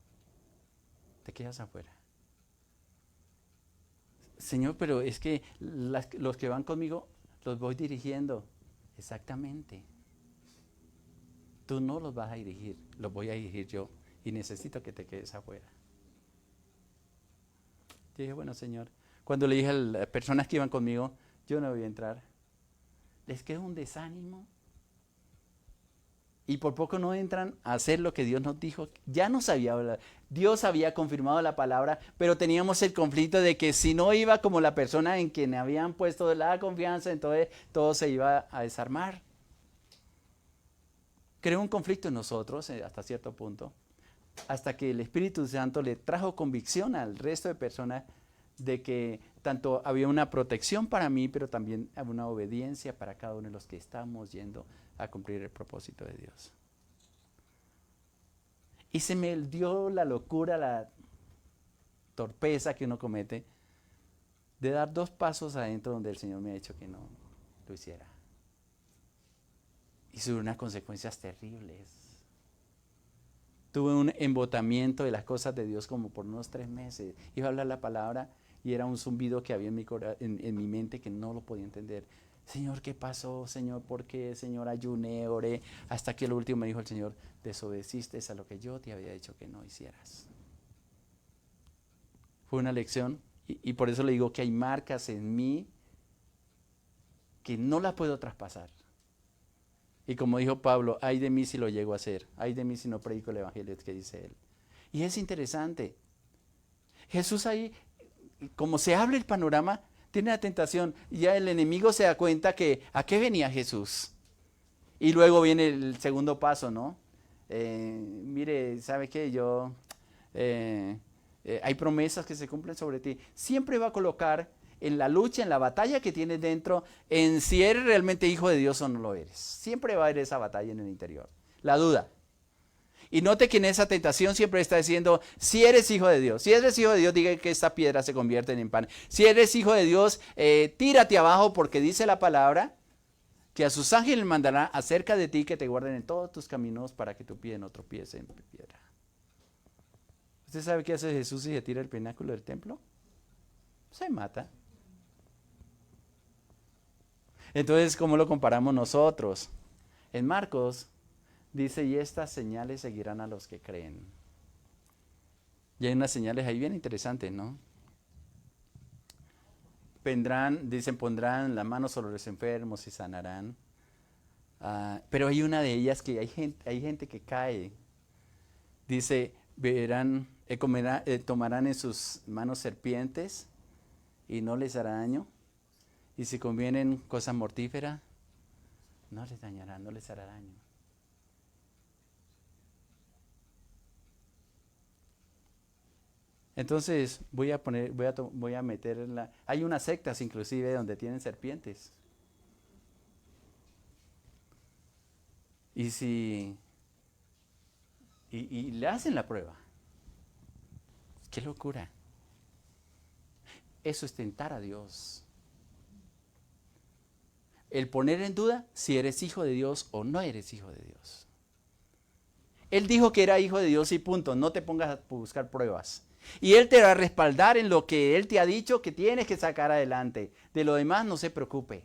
te quedas afuera. Señor, pero es que los que van conmigo los voy dirigiendo. Exactamente. Tú no los vas a dirigir, los voy a dirigir yo y necesito que te quedes afuera. Yo dije, bueno, Señor. Cuando le dije a las personas que iban conmigo, yo no voy a entrar, les queda un desánimo. Y por poco no entran a hacer lo que Dios nos dijo. Ya nos había hablado. Dios había confirmado la palabra, pero teníamos el conflicto de que si no iba como la persona en quien habían puesto la confianza, entonces todo se iba a desarmar. Creó un conflicto en nosotros hasta cierto punto, hasta que el Espíritu Santo le trajo convicción al resto de personas de que tanto había una protección para mí, pero también había una obediencia para cada uno de los que estamos yendo a cumplir el propósito de Dios. Y se me dio la locura, la torpeza que uno comete de dar 2 pasos adentro donde el Señor me ha dicho que no lo hiciera. Y tuve unas consecuencias terribles. Tuve un embotamiento de las cosas de Dios como por unos 3 meses. Iba a hablar la palabra y era un zumbido que había en mi mente que no lo podía entender. Señor, ¿qué pasó? Señor, ¿por qué? Señor, ayuné, oré. Hasta que lo último me dijo el Señor, desobedeciste a lo que yo te había dicho que no hicieras. Fue una lección y por eso le digo que hay marcas en mí que no las puedo traspasar. Y como dijo Pablo, ay de mí si lo llego a hacer, ay de mí si no predico el evangelio que dice él. Y es interesante. Jesús ahí, como se abre el panorama, tiene la tentación y ya el enemigo se da cuenta que ¿a qué venía Jesús? Y luego viene el segundo paso, ¿no? Mire, ¿sabe qué? Hay promesas que se cumplen sobre ti. Siempre va a colocar en la lucha, en la batalla que tienes dentro, en si eres realmente hijo de Dios o no lo eres. Siempre va a haber esa batalla en el interior. La duda. Y note que en esa tentación siempre está diciendo, si eres hijo de Dios, si eres hijo de Dios, diga que esta piedra se convierte en pan. Si eres hijo de Dios, tírate abajo porque dice la palabra que a sus ángeles mandará acerca de ti que te guarden en todos tus caminos para que tu pie no tropiece en piedra. ¿Usted sabe qué hace Jesús si se tira el pináculo del templo? Se mata. Entonces, ¿cómo lo comparamos nosotros? En Marcos dice, y estas señales seguirán a los que creen. Y hay unas señales ahí bien interesantes, ¿no? Pondrán la mano sobre los enfermos y sanarán. Pero hay una de ellas que hay gente que cae. Dice, tomarán en sus manos serpientes y no les hará daño. Y si convienen cosas mortíferas, no les dañará, no les hará daño. Entonces voy a meter hay unas sectas inclusive donde tienen serpientes. Y si y le hacen la prueba. ¡Qué locura! Eso es tentar a Dios. El poner en duda si eres hijo de Dios o no eres hijo de Dios. Él dijo que era hijo de Dios y punto. No te pongas a buscar pruebas. Y Él te va a respaldar en lo que Él te ha dicho que tienes que sacar adelante. De lo demás no se preocupe.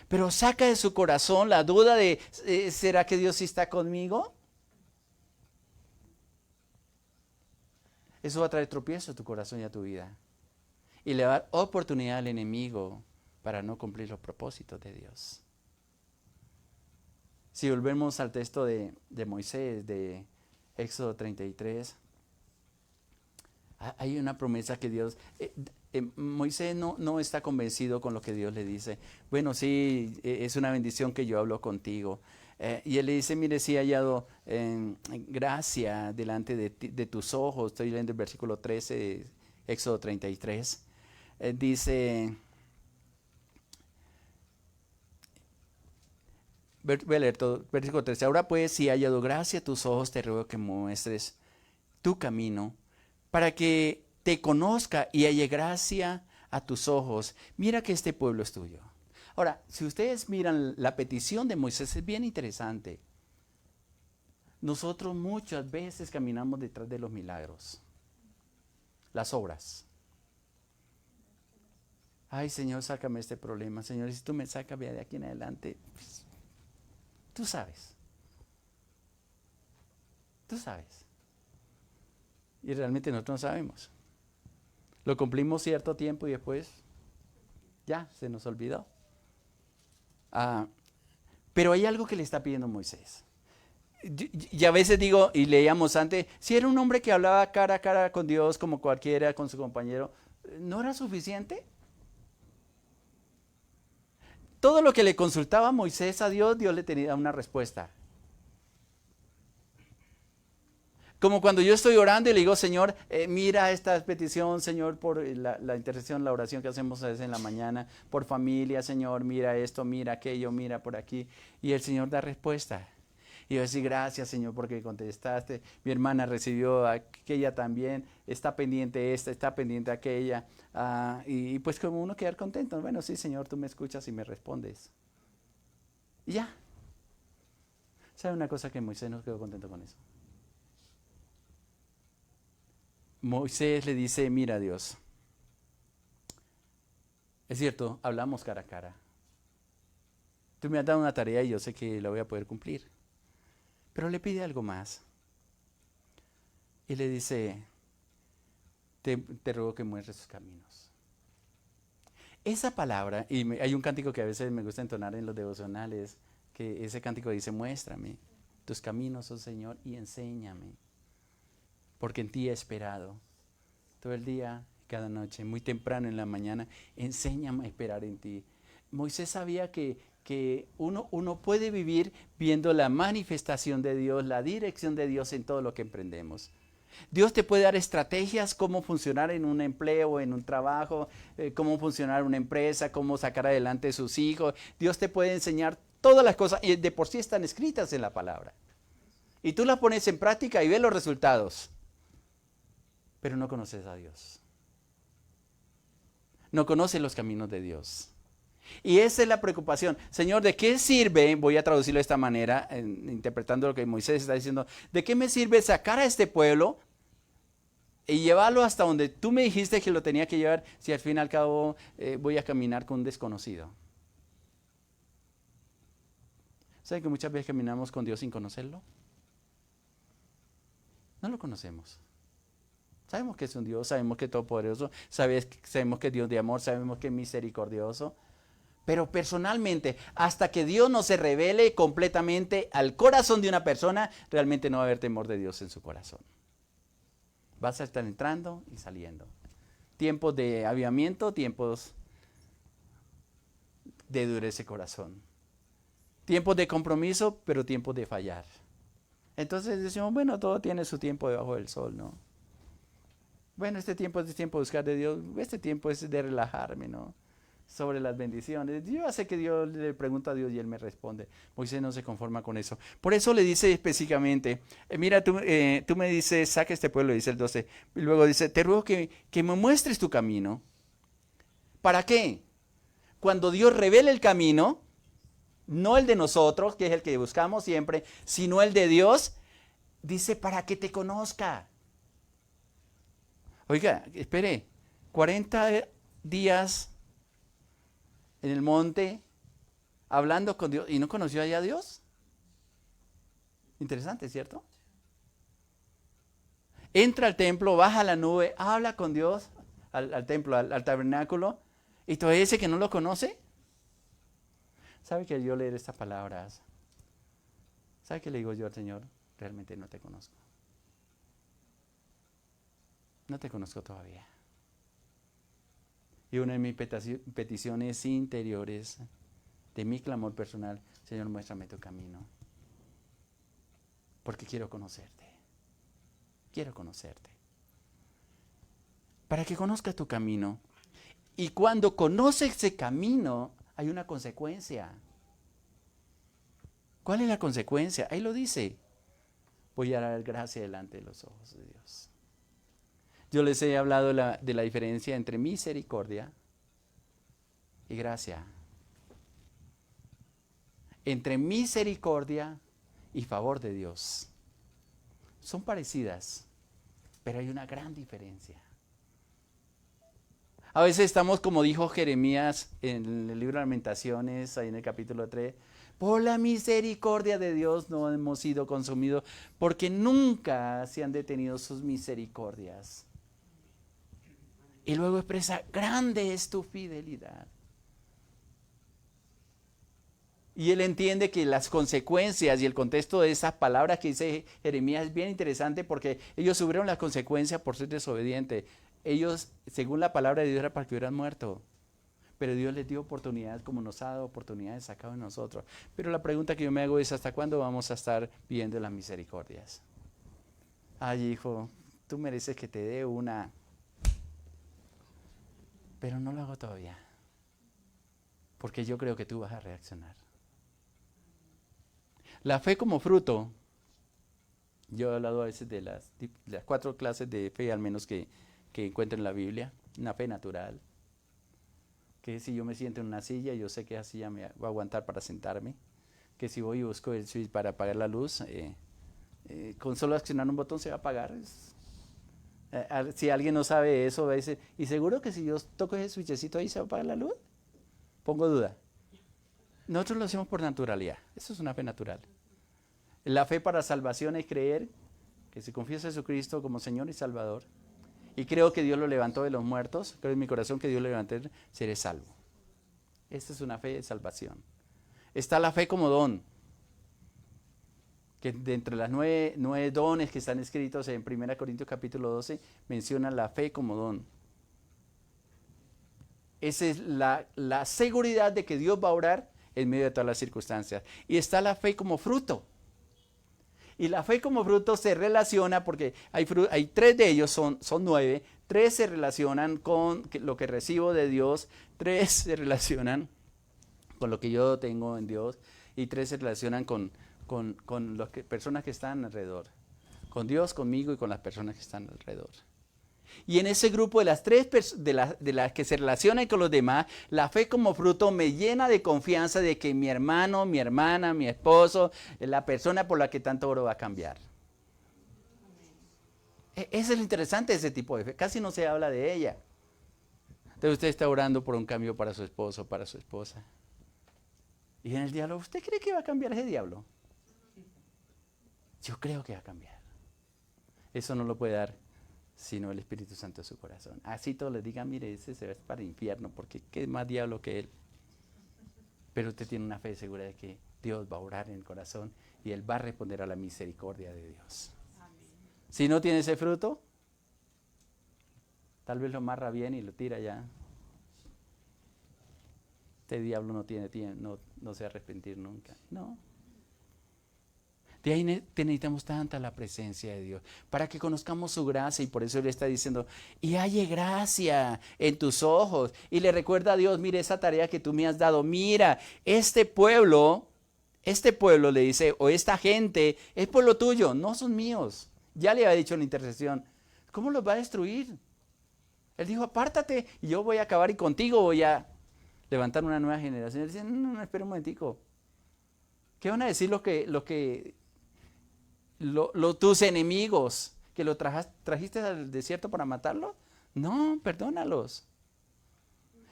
Pero saca de su corazón la duda de, ¿será que Dios sí está conmigo? Eso va a traer tropiezo a tu corazón y a tu vida. Y le va a dar oportunidad al enemigo para no cumplir los propósitos de Dios. Si volvemos al texto de Moisés, de Éxodo 33, hay una promesa que Dios... Moisés no está convencido con lo que Dios le dice. Bueno, sí, es una bendición que yo hablo contigo. Y él le dice, mire, sí he hallado gracia delante de tus ojos. Estoy leyendo el versículo 13 de Éxodo 33. Dice... Voy a leer todo, versículo 13. Ahora pues, si he hallado gracia a tus ojos, te ruego que muestres tu camino para que te conozca y halle gracia a tus ojos. Mira que este pueblo es tuyo. Ahora, si ustedes miran la petición de Moisés, es bien interesante. Nosotros muchas veces caminamos detrás de los milagros, las obras. Ay, Señor, sácame este problema. Señor, si tú me sacas de aquí en adelante, pues, tú sabes. Tú sabes. Y realmente nosotros no sabemos. Lo cumplimos cierto tiempo y después ya se nos olvidó. Pero hay algo que le está pidiendo Moisés. Y a veces digo, y leíamos antes, si era un hombre que hablaba cara a cara con Dios como cualquiera con su compañero, ¿no era suficiente? Todo lo que le consultaba Moisés a Dios, Dios le tenía una respuesta. Como cuando yo estoy orando y le digo, Señor, mira esta petición, Señor, por la intercesión, la oración que hacemos a veces en la mañana, por familia, Señor, mira esto, mira aquello, mira por aquí. Y el Señor da respuesta. Y yo decir, gracias, Señor, porque contestaste. Mi hermana recibió aquella también, está pendiente esta, está pendiente aquella. Y pues como uno quedar contento. Bueno, sí, Señor, tú me escuchas y me respondes. Y ya. ¿Sabe una cosa que Moisés no quedó contento con eso? Moisés le dice, mira Dios, es cierto, hablamos cara a cara. Tú me has dado una tarea y yo sé que la voy a poder cumplir. Pero le pide algo más. Y le dice, te ruego que muestres tus caminos. Esa palabra, y hay un cántico que a veces me gusta entonar en los devocionales, que ese cántico dice, muéstrame tus caminos, oh Señor, y enséñame. Porque en ti he esperado todo el día, cada noche, muy temprano en la mañana, enséñame a esperar en ti. Moisés sabía que uno puede vivir viendo la manifestación de Dios, la dirección de Dios en todo lo que emprendemos. Dios te puede dar estrategias, cómo funcionar en un empleo, en un trabajo, cómo funcionar una empresa, cómo sacar adelante a sus hijos. Dios te puede enseñar todas las cosas, y de por sí están escritas en la palabra. Y tú las pones en práctica y ves los resultados. Pero no conoces a Dios. No conoces los caminos de Dios. Y esa es la preocupación. Señor, ¿de qué sirve? Voy a traducirlo de esta manera, interpretando lo que Moisés está diciendo. ¿De qué me sirve sacar a este pueblo y llevarlo hasta donde tú me dijiste que lo tenía que llevar si al fin y al cabo voy a caminar con un desconocido? ¿Saben que muchas veces caminamos con Dios sin conocerlo? No lo conocemos. Sabemos que es un Dios, sabemos que es todopoderoso, sabemos que es Dios de amor, sabemos que es misericordioso. Pero personalmente, hasta que Dios no se revele completamente al corazón de una persona, realmente no va a haber temor de Dios en su corazón. Vas a estar entrando y saliendo. Tiempos de avivamiento, tiempos de dureza de corazón. Tiempos de compromiso, pero tiempos de fallar. Entonces decimos, bueno, todo tiene su tiempo debajo del sol, ¿no? Bueno, este tiempo es tiempo de buscar de Dios, este tiempo es de relajarme, ¿no? Sobre las bendiciones. Yo sé que Dios le pregunta a Dios y Él me responde. Moisés no se conforma con eso. Por eso le dice específicamente, mira, tú me dices, saca este pueblo, dice el 12. Y luego dice, te ruego que me muestres tu camino. ¿Para qué? Cuando Dios revele el camino, no el de nosotros, que es el que buscamos siempre, sino el de Dios, dice, para que te conozca. Oiga, espere, 40 días en el monte, hablando con Dios, ¿y no conoció allá a Dios? Interesante, ¿cierto? Entra al templo, baja a la nube, habla con Dios, al templo, al tabernáculo, y todavía dice que no lo conoce. ¿Sabe que yo leer estas palabras? ¿Sabe qué le digo yo al Señor? Realmente no te conozco. No te conozco todavía. Y una de mis peticiones interiores, de mi clamor personal, Señor, muéstrame tu camino. Porque quiero conocerte. Quiero conocerte. Para que conozcas tu camino. Y cuando conoces ese camino, hay una consecuencia. ¿Cuál es la consecuencia? Ahí lo dice. Voy a dar gracia delante de los ojos de Dios. Yo les he hablado de la diferencia entre misericordia y gracia. Entre misericordia y favor de Dios. Son parecidas, pero hay una gran diferencia. A veces estamos, como dijo Jeremías en el libro de Lamentaciones, ahí en el capítulo 3, por la misericordia de Dios no hemos sido consumidos, porque nunca se han detenido sus misericordias. Y luego expresa, grande es tu fidelidad. Y él entiende que las consecuencias y el contexto de esas palabras que dice Jeremías es bien interesante porque ellos sufrieron las consecuencias por ser desobedientes. Ellos, según la palabra de Dios, era para que hubieran muerto. Pero Dios les dio oportunidades como nos ha dado oportunidades sacado de nosotros. Pero la pregunta que yo me hago es, ¿hasta cuándo vamos a estar viendo las misericordias? Ay, hijo, tú mereces que te dé una. Pero no lo hago todavía. Porque yo creo que tú vas a reaccionar. La fe como fruto. Yo he hablado a veces de las 4 clases de fe, al menos que encuentro en la Biblia. Una fe natural. Que si yo me siento en una silla, yo sé que esa silla me va a aguantar para sentarme. Que si voy y busco el switch para apagar la luz, con solo accionar un botón se va a apagar. Si alguien no sabe eso, va a decir, ¿y seguro que si yo toco ese switchecito ahí se va a apagar la luz? Pongo duda. Nosotros lo hacemos por naturalidad. Eso es una fe natural. La fe para salvación es creer que si confieso a Jesucristo como Señor y Salvador, y creo que Dios lo levantó de los muertos, creo en mi corazón que Dios lo levantó, seré salvo. Esta es una fe de salvación. Está la fe como don, que de entre las 9 dones que están escritos en 1 Corintios capítulo 12, menciona la fe como don. Esa es la seguridad de que Dios va a obrar en medio de todas las circunstancias. Y está la fe como fruto. Y la fe como fruto se relaciona, porque hay 3 de ellos, son 9, 3 se relacionan con lo que recibo de Dios, 3 se relacionan con lo que yo tengo en Dios, y 3 se relacionan con las personas que están alrededor. Con Dios, conmigo y con las personas que están alrededor. Y en ese grupo de las 3 de las que se relacionan con los demás, la fe como fruto me llena de confianza de que mi hermano, mi hermana, mi esposo, la persona por la que tanto oro va a cambiar. Eso es lo interesante de ese tipo de fe. Casi no se habla de ella. Entonces usted está orando por un cambio para su esposo, para su esposa. Y en el diálogo, ¿usted cree que va a cambiar ese diablo? Yo creo que va a cambiar. Eso no lo puede dar sino el Espíritu Santo en su corazón. Así todos les digan, mire, ese se va para el infierno, porque qué más diablo que él. Pero usted tiene una fe segura de que Dios va a orar en el corazón y Él va a responder a la misericordia de Dios. Amén. Si no tiene ese fruto, tal vez lo amarra bien y lo tira ya. Este diablo no tiene no se va a arrepentir nunca. No. De ahí necesitamos tanta la presencia de Dios, para que conozcamos su gracia, y por eso Él está diciendo, y halle gracia en tus ojos, y le recuerda a Dios, mire esa tarea que tú me has dado, mira, este pueblo le dice, o esta gente, es pueblo tuyo, no son míos. Ya le había dicho en la intercesión, ¿cómo los va a destruir? Él dijo, apártate, y yo voy a acabar y contigo voy a levantar una nueva generación. Él dice, no, espera un momentico. ¿Qué van a decir tus enemigos, que lo trajiste al desierto para matarlos? No, perdónalos.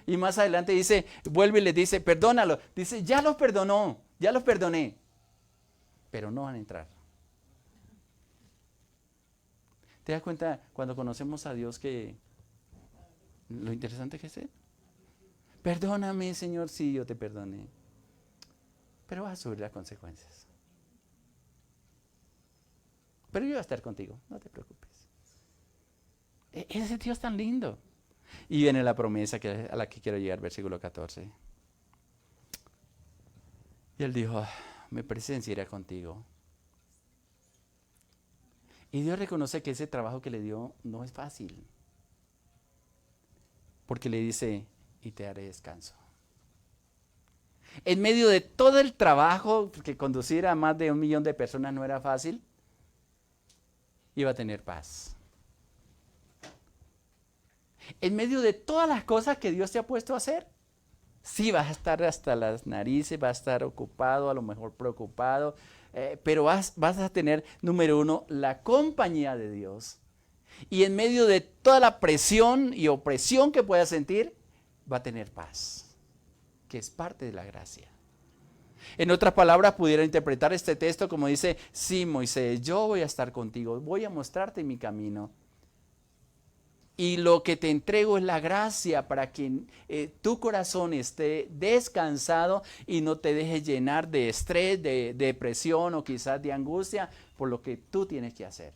Y más adelante dice, vuelve y les dice, perdónalo. Dice, ya los perdonó, ya los perdoné, pero no van a entrar. ¿Te das cuenta cuando conocemos a Dios que lo interesante que es Él? Perdóname, Señor, sí, yo te perdoné, pero vas a subir las consecuencias. Pero yo voy a estar contigo, no te preocupes. Ese Dios tan lindo. Y viene la promesa a la que quiero llegar, versículo 14. Y Él dijo, mi presencia irá contigo. Y Dios reconoce que ese trabajo que le dio no es fácil. Porque le dice, y te haré descanso. En medio de todo el trabajo, que conducir a más de 1 millón de personas no era fácil, iba a tener paz. En medio de todas las cosas que Dios te ha puesto a hacer, sí vas a estar hasta las narices, vas a estar ocupado, a lo mejor preocupado, pero vas a tener, número 1, la compañía de Dios. Y en medio de toda la presión y opresión que puedas sentir, va a tener paz, que es parte de la gracia. En otras palabras, pudiera interpretar este texto como dice, sí, Moisés, yo voy a estar contigo, voy a mostrarte mi camino. Y lo que te entrego es la gracia para que tu corazón esté descansado y no te dejes llenar de estrés, de depresión o quizás de angustia por lo que tú tienes que hacer.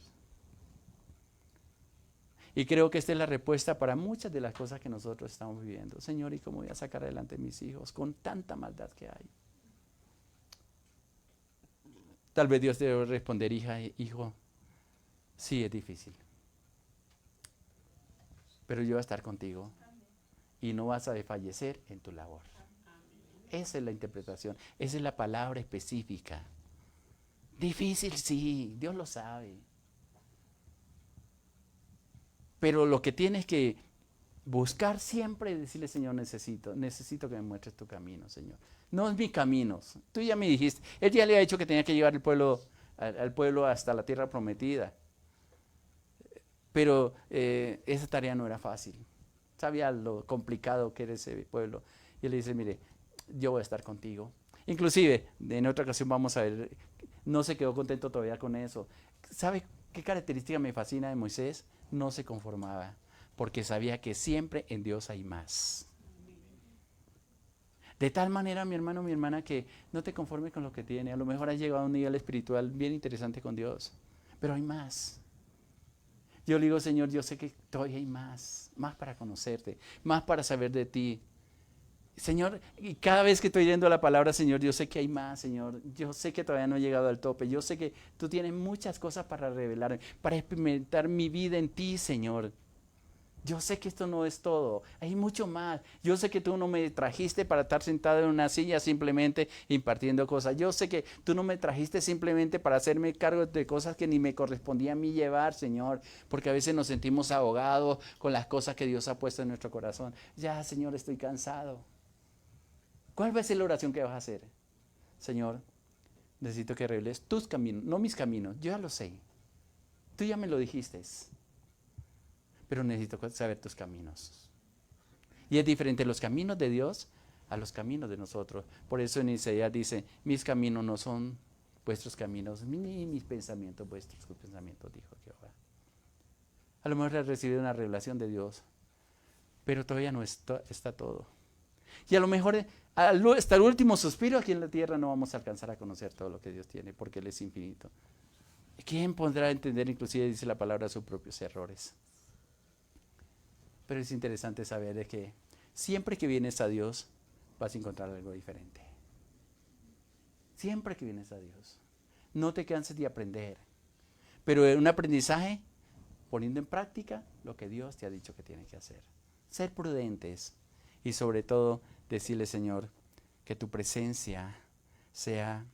Y creo que esta es la respuesta para muchas de las cosas que nosotros estamos viviendo. Señor, ¿y cómo voy a sacar adelante a mis hijos con tanta maldad que hay? Tal vez Dios te debe responder, hija, hijo, sí es difícil, pero yo voy a estar contigo y no vas a desfallecer en tu labor. Esa es la interpretación, esa es la palabra específica. Difícil, sí, Dios lo sabe. Pero lo que tienes que buscar siempre es decirle, Señor, necesito que me muestres tu camino, Señor. No es mi camino. Tú ya me dijiste, Él ya le ha dicho que tenía que llevar al pueblo hasta la tierra prometida. Pero esa tarea no era fácil. Sabía lo complicado que era ese pueblo. Y Él le dice, mire, yo voy a estar contigo. Inclusive, en otra ocasión vamos a ver, no se quedó contento todavía con eso. ¿Sabe qué característica me fascina de Moisés? No se conformaba, porque sabía que siempre en Dios hay más. De tal manera, mi hermano, mi hermana, que no te conformes con lo que tiene. A lo mejor has llegado a un nivel espiritual bien interesante con Dios, pero hay más. Yo le digo, Señor, yo sé que todavía hay más para conocerte, más para saber de ti. Señor, y cada vez que estoy leyendo la palabra, Señor, yo sé que hay más, Señor. Yo sé que todavía no he llegado al tope. Yo sé que tú tienes muchas cosas para revelarme, para experimentar mi vida en ti, Señor. Yo sé que esto no es todo, hay mucho más. Yo sé que tú no me trajiste para estar sentado en una silla simplemente impartiendo cosas. Yo sé que tú no me trajiste simplemente para hacerme cargo de cosas que ni me correspondía a mí llevar, Señor. Porque a veces nos sentimos ahogados con las cosas que Dios ha puesto en nuestro corazón. Ya, Señor, estoy cansado. ¿Cuál va a ser la oración que vas a hacer? Señor, necesito que reveles tus caminos, no mis caminos. Yo ya lo sé. Tú ya me lo dijiste. Pero necesito saber tus caminos. Y es diferente los caminos de Dios a los caminos de nosotros. Por eso en Isaías dice, mis caminos no son vuestros caminos, ni mis pensamientos vuestros pensamientos, dijo Jehová. A lo mejor has recibido una revelación de Dios, pero todavía no está todo. Y a lo mejor hasta el último suspiro aquí en la tierra no vamos a alcanzar a conocer todo lo que Dios tiene, porque Él es infinito. ¿Quién podrá entender, inclusive dice la palabra, sus propios errores? Pero es interesante saber de que siempre que vienes a Dios vas a encontrar algo diferente. Siempre que vienes a Dios. No te canses de aprender. Pero un aprendizaje poniendo en práctica lo que Dios te ha dicho que tienes que hacer. Ser prudentes y sobre todo decirle, Señor, que tu presencia sea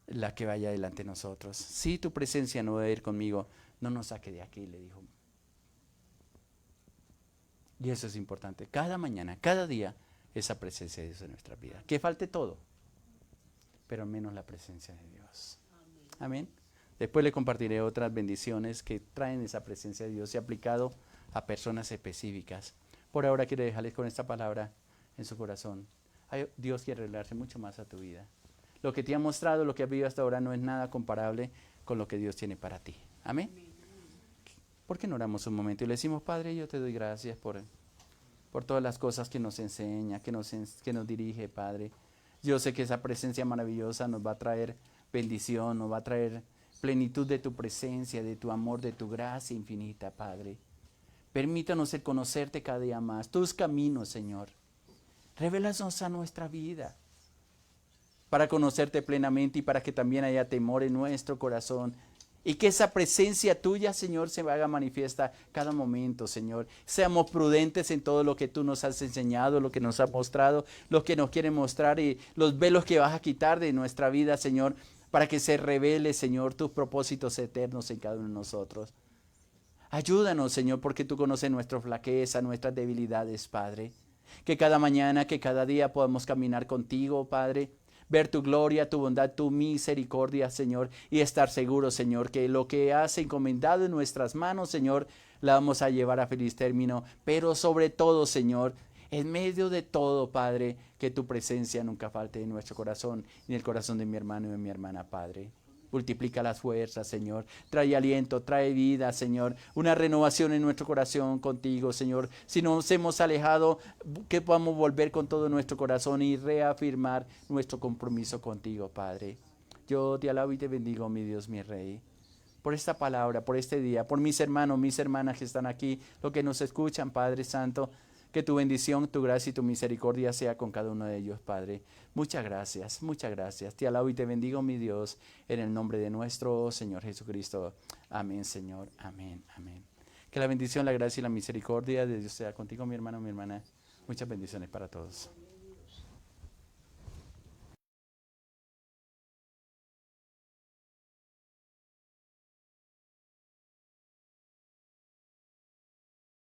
la que vaya delante de nosotros. Si tu presencia no va a ir conmigo, no nos saque de aquí, le dijo. Y eso es importante. Cada mañana, cada día, esa presencia de Dios en nuestra vida. Que falte todo, pero menos la presencia de Dios. Amén. Después le compartiré otras bendiciones que traen esa presencia de Dios y aplicado a personas específicas. Por ahora quiero dejarles con esta palabra en su corazón. Dios quiere revelarse mucho más a tu vida. Lo que te ha mostrado, lo que has vivido hasta ahora no es nada comparable con lo que Dios tiene para ti. Amén. ¿Por qué no oramos un momento y le decimos, Padre, yo te doy gracias por todas las cosas que nos enseña, que nos dirige, Padre? Yo sé que esa presencia maravillosa nos va a traer bendición, nos va a traer plenitud de tu presencia, de tu amor, de tu gracia infinita, Padre. Permítanos el conocerte cada día más, tus caminos, Señor. Revélanos a nuestra vida para conocerte plenamente y para que también haya temor en nuestro corazón. Y que esa presencia tuya, Señor, se haga manifiesta cada momento, Señor. Seamos prudentes en todo lo que tú nos has enseñado, lo que nos has mostrado, lo que nos quiere mostrar y los velos que vas a quitar de nuestra vida, Señor, para que se revele, Señor, tus propósitos eternos en cada uno de nosotros. Ayúdanos, Señor, porque tú conoces nuestra flaqueza, nuestras debilidades, Padre. Que cada mañana, que cada día podamos caminar contigo, Padre. Ver tu gloria, tu bondad, tu misericordia, Señor, y estar seguros, Señor, que lo que has encomendado en nuestras manos, Señor, la vamos a llevar a feliz término. Pero sobre todo, Señor, en medio de todo, Padre, que tu presencia nunca falte en nuestro corazón, en el corazón de mi hermano y de mi hermana, Padre. Multiplica las fuerzas, Señor. Trae aliento, trae vida, Señor. Una renovación en nuestro corazón contigo, Señor. Si nos hemos alejado, que podamos volver con todo nuestro corazón y reafirmar nuestro compromiso contigo, Padre. Yo te alabo y te bendigo, mi Dios, mi Rey, por esta palabra, por este día, por mis hermanos, mis hermanas que están aquí, los que nos escuchan, Padre Santo. Que tu bendición, tu gracia y tu misericordia sea con cada uno de ellos, Padre. Muchas gracias, muchas gracias. Te alabo y te bendigo, mi Dios, en el nombre de nuestro Señor Jesucristo. Amén, Señor. Amén, amén. Que la bendición, la gracia y la misericordia de Dios sea contigo, mi hermano, mi hermana. Muchas bendiciones para todos.